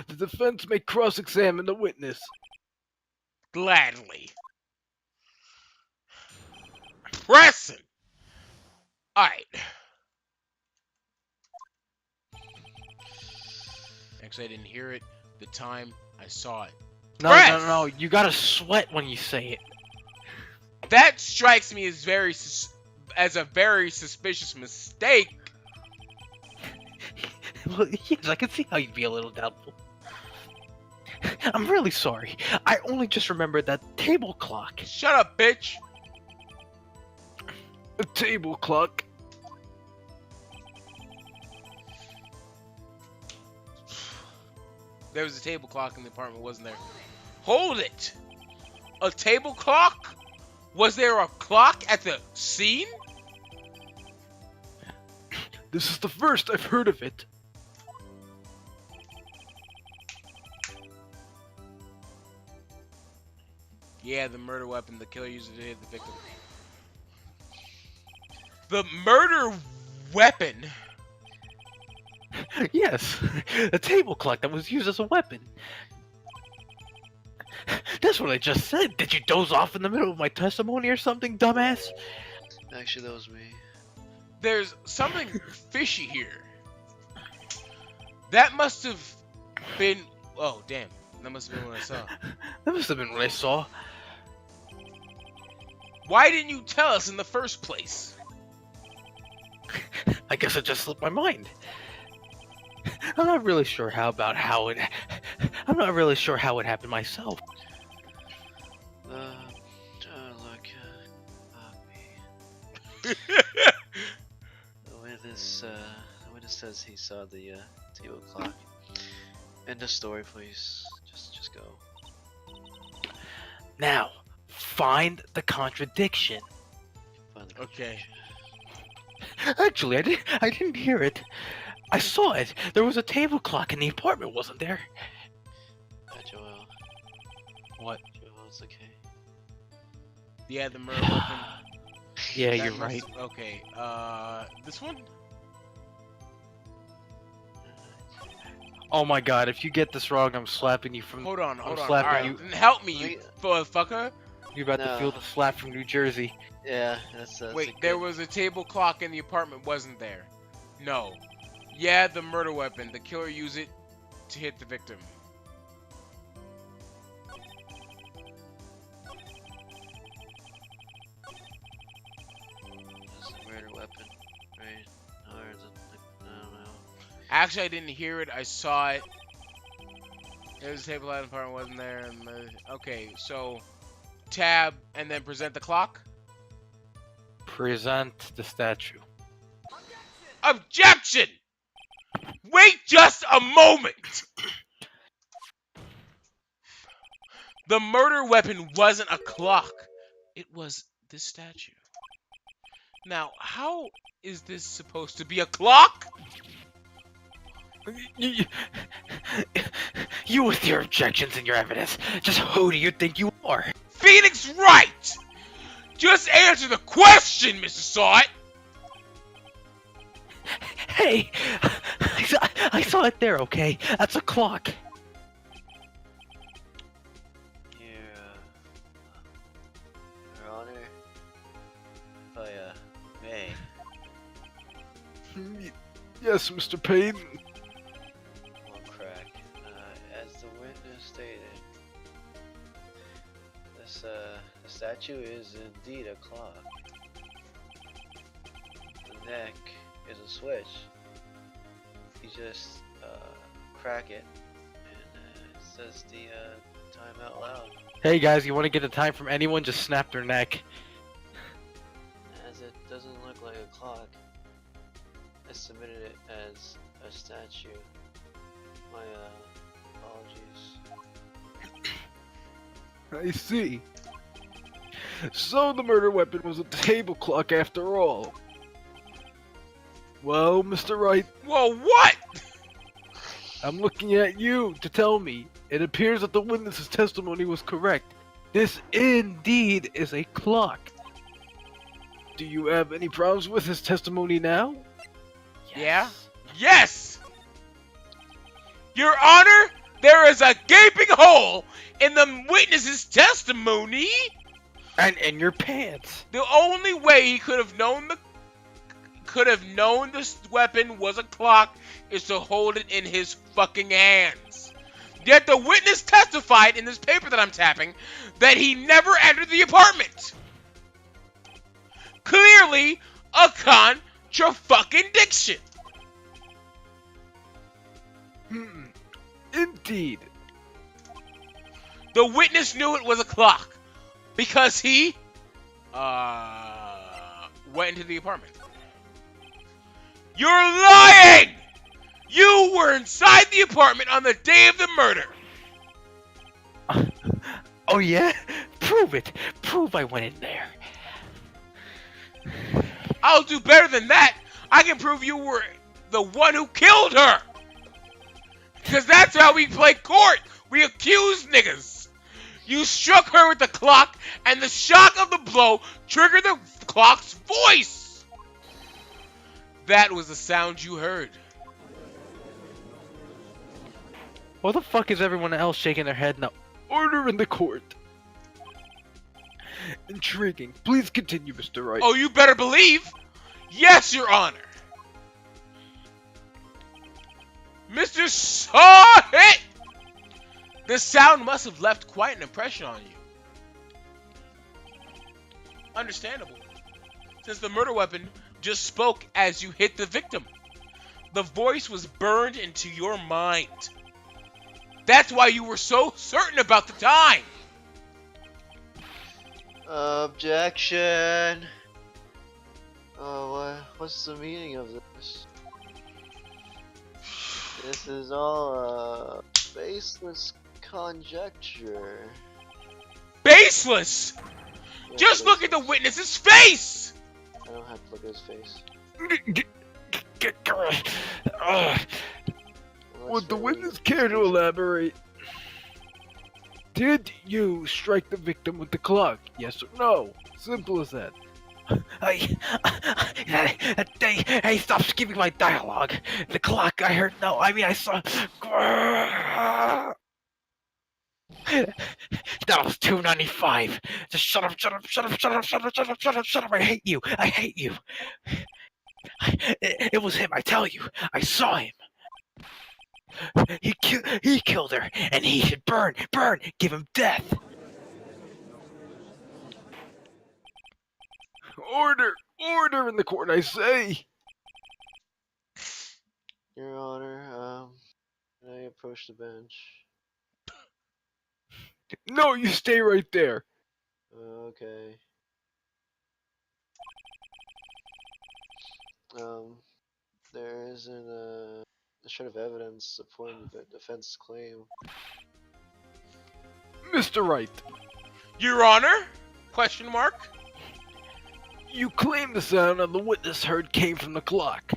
The defense may cross-examine the witness. Gladly. Pressing. Alright. Actually, I didn't hear it. The time I saw it. No, Press! no, no, you gotta sweat when you say it. That strikes me as as a very suspicious mistake. Well, yes, I can see how you'd be a little doubtful. I'm really sorry. I only just remembered that table clock. Shut up, bitch. A table clock? There was a table clock in the apartment, wasn't there? Hold it! A table clock? Was there a clock at the scene? This is the first I've heard of it. Yeah, the murder weapon. The killer used it to hit the victim. The murder weapon? Yes, a table clock that was used as a weapon. That's what I just said. Did you doze off in the middle of my testimony or something, dumbass? Actually, that was me. There's something fishy here. That must have been... Oh, damn. That must have been what I saw. That must have been what I saw. Why didn't you tell us in the first place? I guess it just slipped my mind. I'm not really sure how it happened myself. Look, the witness says he saw the table clock. End of story, please. Just go. Now, find the contradiction. Find the Okay. Actually, I didn't hear it. I saw it. There was a table clock in the apartment, wasn't there? Joel. What? Joel, it's okay. Yeah, the murder weapon. Yeah, That you're must- right. Okay, this one? Oh my god, if you get this wrong, I'm slapping you from... Hold on. I'm All slapping right, you. then help me, you motherfucker. You're about to feel the slap from New Jersey. Yeah, that's Wait, there was a table clock in the apartment, wasn't there? No. Yeah, the murder weapon. The killer used it to hit the victim. That's the murder weapon, right? Or is it I don't know. Actually, I didn't hear it. I saw it. There was a table out in the apartment, wasn't there? And okay, so tab and then present the clock. Present the statue. Objection! Wait just a moment! The murder weapon wasn't a clock. It was this statue. Now, how is this supposed to be a clock? You with your objections and your evidence. Just who do you think you are? Phoenix Wright! Just answer the question, Mr. Sawt! Hey! I saw it there, okay? That's a clock. Your Honor, by May. Yes, Mr. Payne. One crack. As the witness stated, this the statue is indeed a clock. The neck is a switch. You just crack it, and it says the time out loud. Hey guys, you want to get a time from anyone? Just snap their neck. As it doesn't look like a clock, I submitted it as a statue. My apologies. I see. So the murder weapon was a table clock after all. Well, Mr. Wright, Whoa, what? I'm looking at you to tell me. It appears that the witness's testimony was correct. This indeed is a clock. Do you have any problems with his testimony now? Yeah? Yes! Your Honor, there is a gaping hole in the witness's testimony. And in your pants. The only way he could have known this weapon was a clock is to hold it in his fucking hands. Yet the witness testified in this paper that I'm tapping that he never entered the apartment. Clearly a contra-fucking-diction. Indeed. The witness knew it was a clock because he went into the apartment. You're lying! You were inside the apartment on the day of the murder. Oh yeah? Prove it. Prove I went in there. I'll do better than that. I can prove you were the one who killed her. Because that's how we play court. We accuse niggas. You struck her with the clock, and the shock of the blow triggered the clock's voice. That was the sound you heard. What the fuck is everyone else shaking their head now? Order in the court. Intriguing. Please continue, Mr. Wright. Oh, you better believe. Yes, Your Honor. Mr. Saw It! The sound must have left quite an impression on you. Understandable, since the murder weapon just spoke as you hit the victim. The voice was burned into your mind. That's why you were so certain about the time. Objection. Oh, what's the meaning of this? This is all baseless conjecture. Baseless! Yeah, Just look at the witness's face! I don't have to look at his face. Would the witness care to elaborate? Did you strike the victim with the clock? Yes or no? Simple as that. Hey, stop skipping my dialogue. The clock, I heard no. I mean, I saw. That was 295. Just shut up, shut up, shut up, shut up, shut up, shut up, shut up, shut up. I hate you. I hate you. It was him, I tell you. I saw him. He killed her, and he should burn, give him death. Order in the court, I say. Your Honor, can I approach the bench? No, you stay right there. Okay. There isn't a shred of evidence supporting the defense claim. Mr. Wright, Your Honor? Question mark? you claim the sound on the witness heard came from the clock.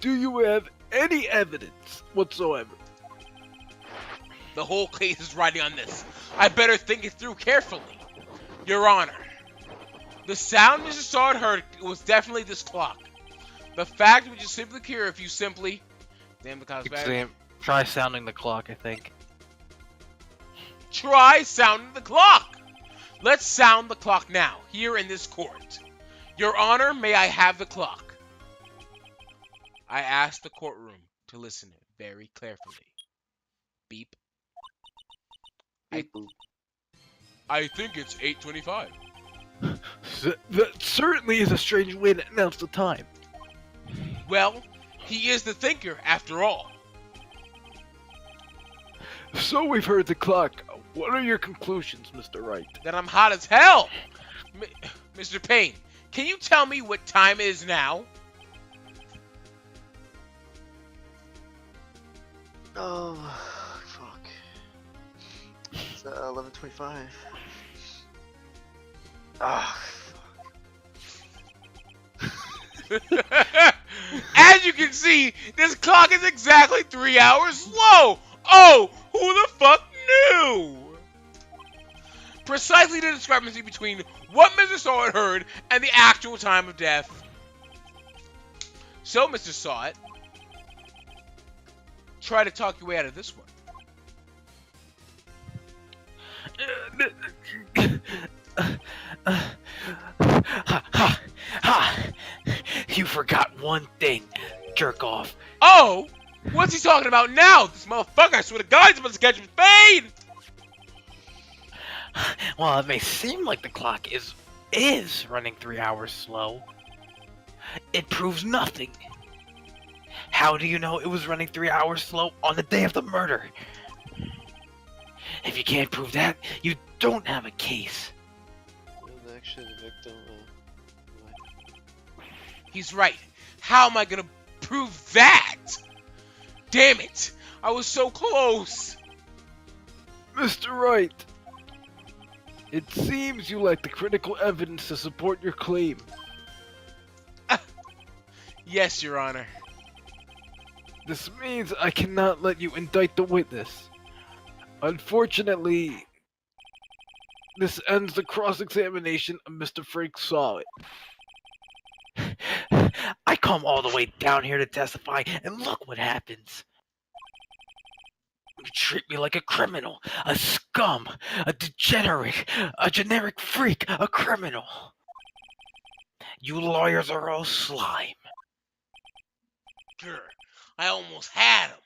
Do you have any evidence whatsoever? The whole case is riding on this. I better think it through carefully. Your Honor, the sound Mr. Sard heard was definitely this clock. The fact would just simply cure if you simply... Damn the cop's bad. Try sounding the clock, I think. Try sounding the clock! Let's sound the clock now, here in this court. Your Honor, may I have the clock? I asked the courtroom to listen very carefully. Beep. I think it's 8:25. That certainly is a strange way to announce the time. Well, he is the thinker, after all. So we've heard the clock. What are your conclusions, Mr. Wright? That I'm hot as hell! Mr. Payne, can you tell me what time it is now? Oh, fuck. 11:25. Ah. As you can see, this clock is exactly 3 hours slow. Oh, who the fuck knew? Precisely the discrepancy between what Mr. Sawit heard and the actual time of death. So, Mr. Sawit, try to talk your way out of this one. Ha! You forgot one thing, jerk off. Oh, what's he talking about now? This motherfucker, I swear to God, he's about to catch his fade. Well, it may seem like the clock is running 3 hours slow. It proves nothing. How do you know it was running 3 hours slow on the day of the murder? If you can't prove that, you don't have a case. And actually, the victim. He's right. How am I gonna prove that? Damn it! I was so close. Mr. Wright, it seems you lack the critical evidence to support your claim. Yes, Your Honor. This means I cannot let you indict the witness. Unfortunately, this ends the cross-examination of Mr. Frank Sawit. I come all the way down here to testify, and look what happens. You treat me like a criminal, a scum, a degenerate, a generic freak, a criminal. You lawyers are all slime. Grr, I almost had him.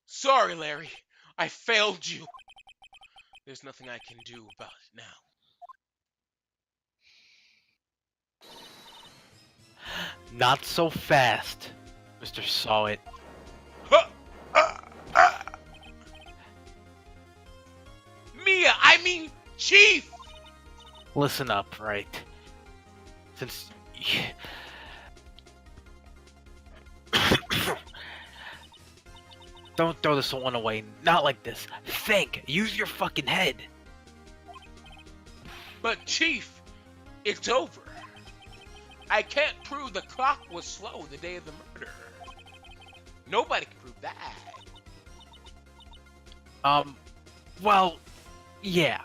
Sorry, Larry. I failed you. There's nothing I can do about it now. Not so fast, Mr. Sawit. Mia, I mean Chief! Listen up, Wright. Since don't throw this one away. Not like this. Think. Use your fucking head. But Chief, it's over. I can't prove the clock was slow the day of the murder. Nobody can prove that. Well, yeah.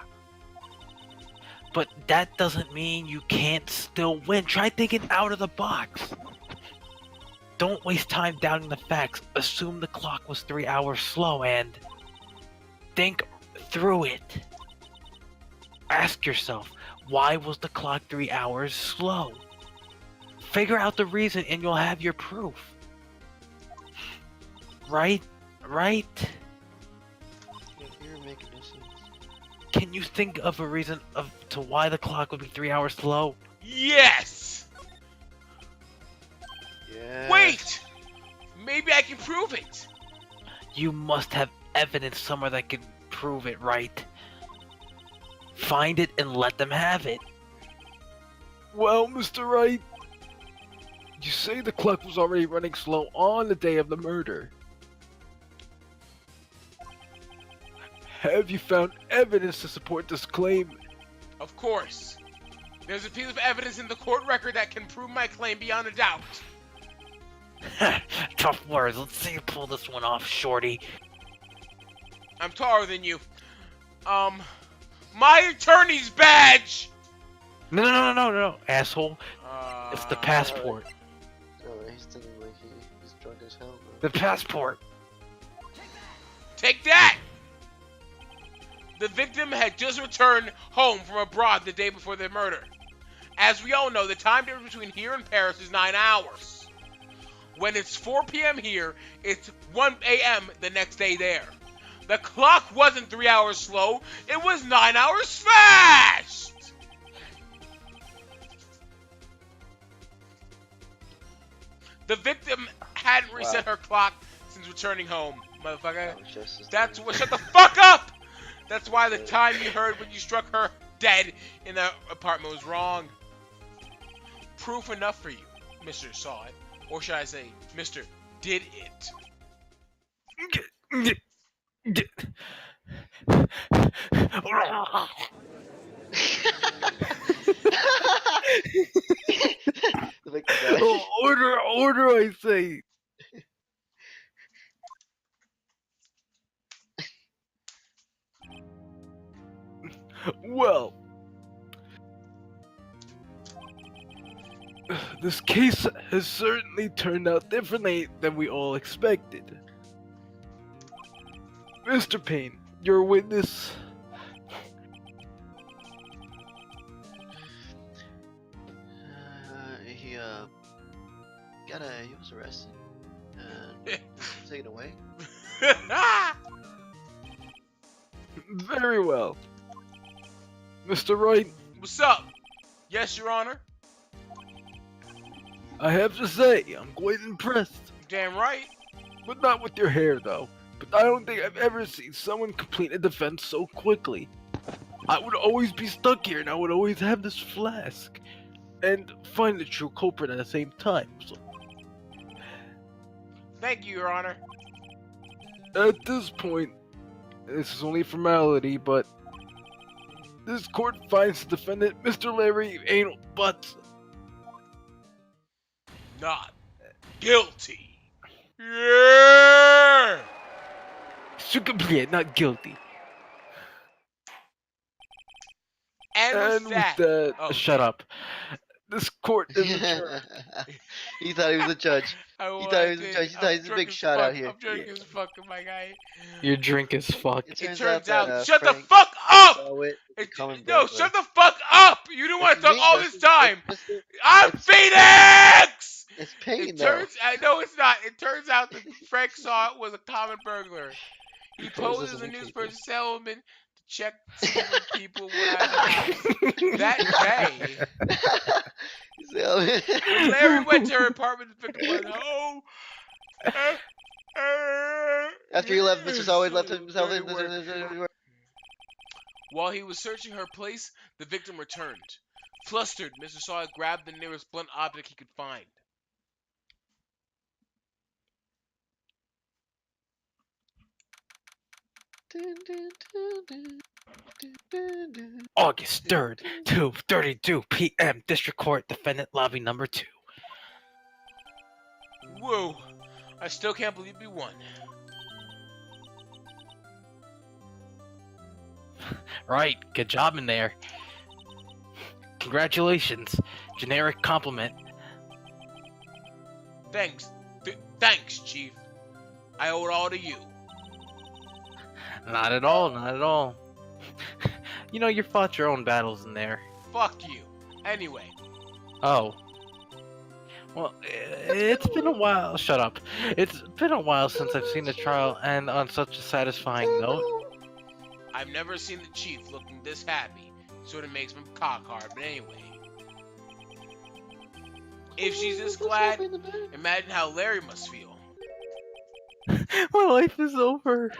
But that doesn't mean you can't still win. Try thinking out of the box. Don't waste time doubting the facts. Assume the clock was 3 hours slow and think through it. Ask yourself, why was the clock 3 hours slow? Figure out the reason and you'll have your proof. Right? You're making no sense. Can you think of a reason to why the clock would be 3 hours slow? Yes! Yeah. Wait! Maybe I can prove it. You must have evidence somewhere that can prove it, right? Find it and let them have it. Well, Mr. Wright, you say the clock was already running slow on the day of the murder. Have you found evidence to support this claim? Of course. There's a piece of evidence in the court record that can prove my claim beyond a doubt. Tough words. Let's see you pull this one off, shorty. I'm taller than you. My attorney's badge! No, asshole. It's the passport. Oh, he's thinking like he's drunk as hell, bro. The passport. Take that! The victim had just returned home from abroad the day before the murder. As we all know, the time difference between here and Paris is 9 hours. When it's 4 p.m. here, it's 1 a.m. the next day there. The clock wasn't 3 hours slow, it was 9 hours fast! The victim hadn't reset her clock since returning home, motherfucker. That's what. Shut the fuck up! That's why the time you heard when you struck her dead in the apartment was wrong. Proof enough for you, Mr. Saw It. Or should I say, Mr. Did It? The victim died. Order, I say. Well, this case has certainly turned out differently than we all expected. Mr. Payne, your witness. He was arrested and taken away. Very well. Mr. Wright, What's up? Yes, Your Honor. I have to say, I'm quite impressed. Damn right. But not with your hair, though. But I don't think I've ever seen someone complete a defense so quickly. I would always be stuck here, and I would always have this flask. And find the true culprit at the same time. So, Thank you, Your Honor. at this point, this is only formality, but this court finds the defendant, Mr. Larry Anal Butts. Not guilty. Yeah. Sucumbier, not guilty. And with that, oh, shut up. This court is adjourned. He thought he was a judge. I He thought he was a wanted- judge. He thought I'm he was a drunk big as shot fuck. out here. I'm drunk as fuck, my guy. Your drink is fuck. It turns that, out, shut the Frank fuck up! saw it. It's a common No, burglar. shut the fuck up! You didn't want to talk all this time. It's I'm it's- Phoenix! It's Payne, It though. turns out, no, it's not. It turns out that Frank saw it was a common burglar. He posed as a newspaper salesman to check to see when people were at the house. That day, when Larry went to her apartment, the victim was home. After he left, Mr. Solid left himself in. While he was searching her place, the victim returned. Flustered, Mr. Sawyer grabbed the nearest blunt object he could find. August 3rd, 2:32 p.m. District Court, Defendant Lobby Number 2. Whoa, I still can't believe we won. Right, good job in there. Congratulations. Generic compliment. Thanks. Thanks, Chief. I owe it all to you. Not at all, not at all. You know, you fought your own battles in there. Fuck you. Anyway, Oh. Well, it's been a while. Shut up. It's been a while since I've seen the trial, and on such a satisfying note. I've never seen the Chief looking this happy. Sort of makes me cock hard, but anyway. If she's this glad, imagine how Larry must feel. My life is over.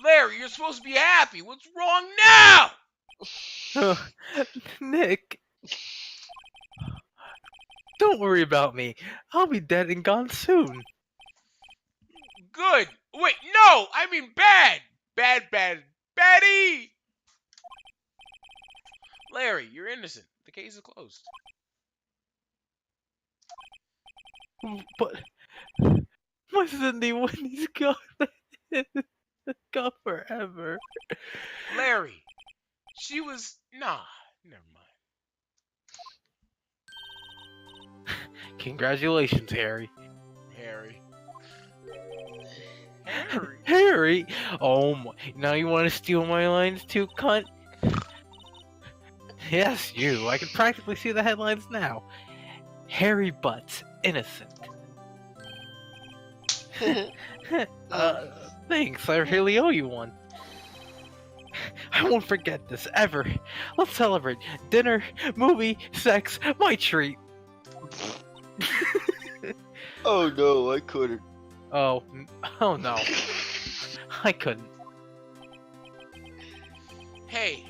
Larry, you're supposed to be happy. What's wrong now? Nick. Don't worry about me. I'll be dead and gone soon. Good. Wait, no! I mean bad! Baddie! Larry, you're innocent. The case is closed. But my Cindy, when he's gone, gone forever. Larry, she was... Nah, never mind. Congratulations, Harry. Harry. Harry? Oh my! Now you want to steal my lines too, cunt? Yes, you. I can practically see the headlines now. Harry Butts, innocent. Thanks. I really owe you one. I won't forget this ever. Let's celebrate. Dinner, movie, sex, my treat. Oh no, I couldn't. Oh no. I couldn't. Hey,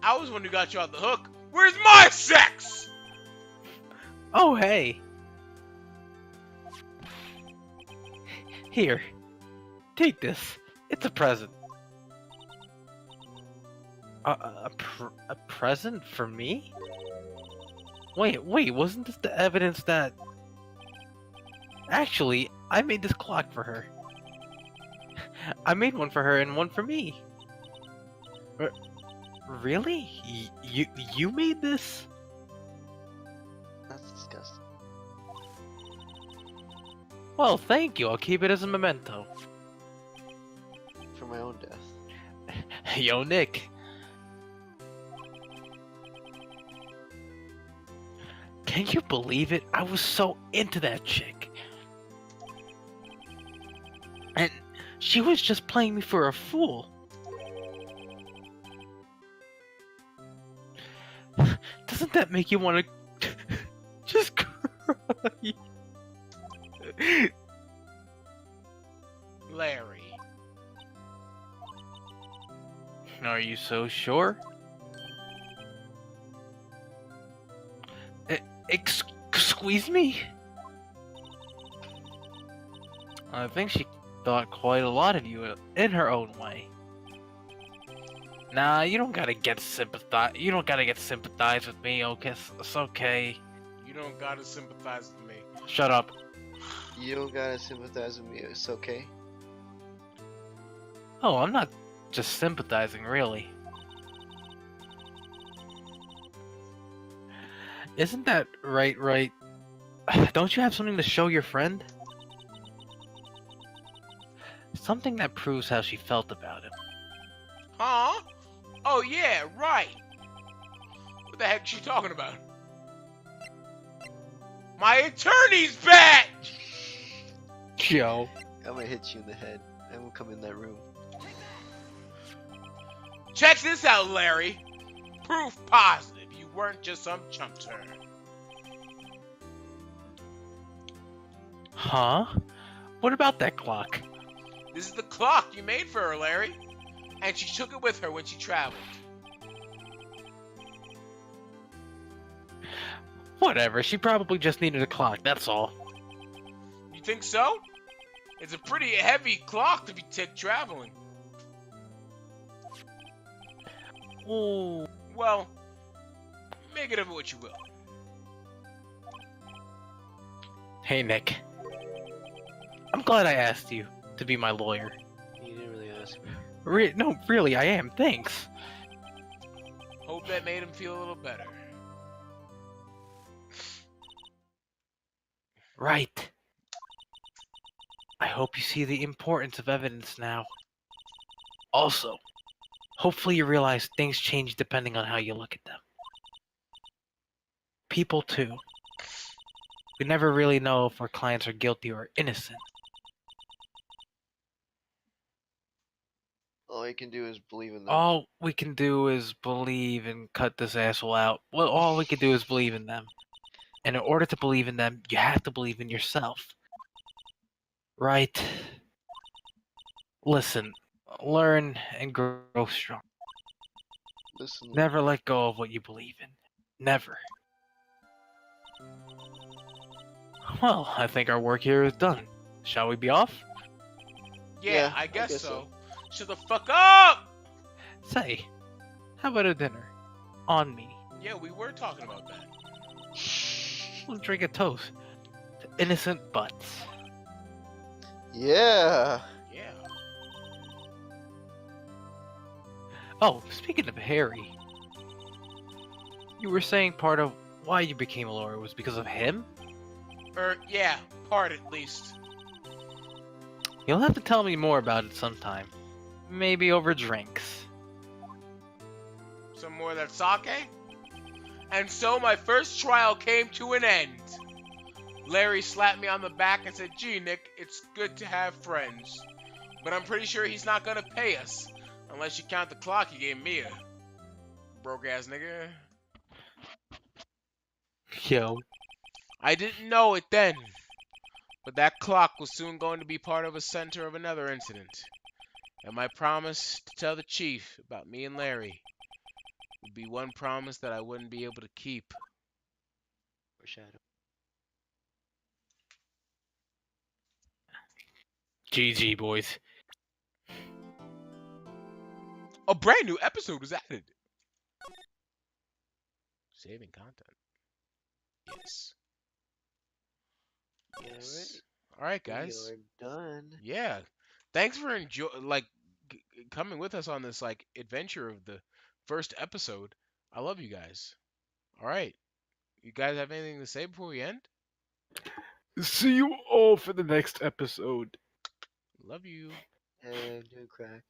I was the one who got you off the hook. Where's my sex? Oh, hey. Here. Take this. It's a present. A present for me? Wait, wasn't this the evidence that... Actually, I made this clock for her. I made one for her and one for me. Really? You made this? That's disgusting. Well, thank you. I'll keep it as a memento. For my own death. Yo, Nick. Can you believe it? I was so into that chick. And she was just playing me for a fool. Doesn't that make you want to just cry? Larry. Are you so sure? Squeeze me? I think she thought quite a lot of you in her own way. Nah, you don't gotta get sympathized. You don't gotta get sympathized with me. Okay, it's okay. You don't gotta sympathize with me. Shut up. You don't gotta sympathize with me, it's okay. Oh, I'm not just sympathizing, really. Isn't that right? Don't you have something to show your friend? Something that proves how she felt about him. Huh? Oh yeah, right. What the heck is she talking about? My attorney's badge! Joe. I'm gonna hit you in the head. I won't come in that room. Check this out, Larry. Proof positive you weren't just some chump turd. Huh? What about that clock? This is the clock you made for her, Larry. And she took it with her when she traveled. Whatever, she probably just needed a clock, that's all. You think so? It's a pretty heavy clock to be traveling. Ooh. Well, make it of it what you will. Hey, Nick. I'm glad I asked you to be my lawyer. You didn't really ask me. No, really, I am. Thanks. Hope that made him feel a little better. Right. I hope you see the importance of evidence now. Also, hopefully you realize things change depending on how you look at them. People, too. We never really know if our clients are guilty or innocent. All you can do is believe in them. All we can do is believe and cut this asshole out. Well, all we can do is believe in them. And in order to believe in them, you have to believe in yourself. Right? Listen, learn and grow strong. Listen. Never let go of what you believe in. Never. Well, I think our work here is done. Shall we be off? Yeah, Yeah, I guess so. so. Shut the fuck up! Say, how about a dinner? On me. Yeah, we were talking about that. We'll drink a toast to innocent butts. Yeah. Yeah. Oh, speaking of Harry, you were saying part of why you became a lawyer was because of him? Yeah, part at least. You'll have to tell me more about it sometime. Maybe over drinks. Some more of that sake? And so my first trial came to an end. Larry slapped me on the back and said, "Gee, Nick, it's good to have friends. But I'm pretty sure he's not gonna pay us. Unless you count the clock he gave me, broke ass nigga." Yo. I didn't know it then. But that clock was soon going to be part of a center of another incident. And my promise to tell the chief about me and Larry would be one promise that I wouldn't be able to keep. Foreshadow. GG, boys. A brand new episode was added. Saving content. Yes. Yes. All right, guys. We are done. Yeah. Thanks for coming with us on this like adventure of the first episode. I love you guys. All right. You guys have anything to say before we end? See you all for the next episode. Love you. And no crack.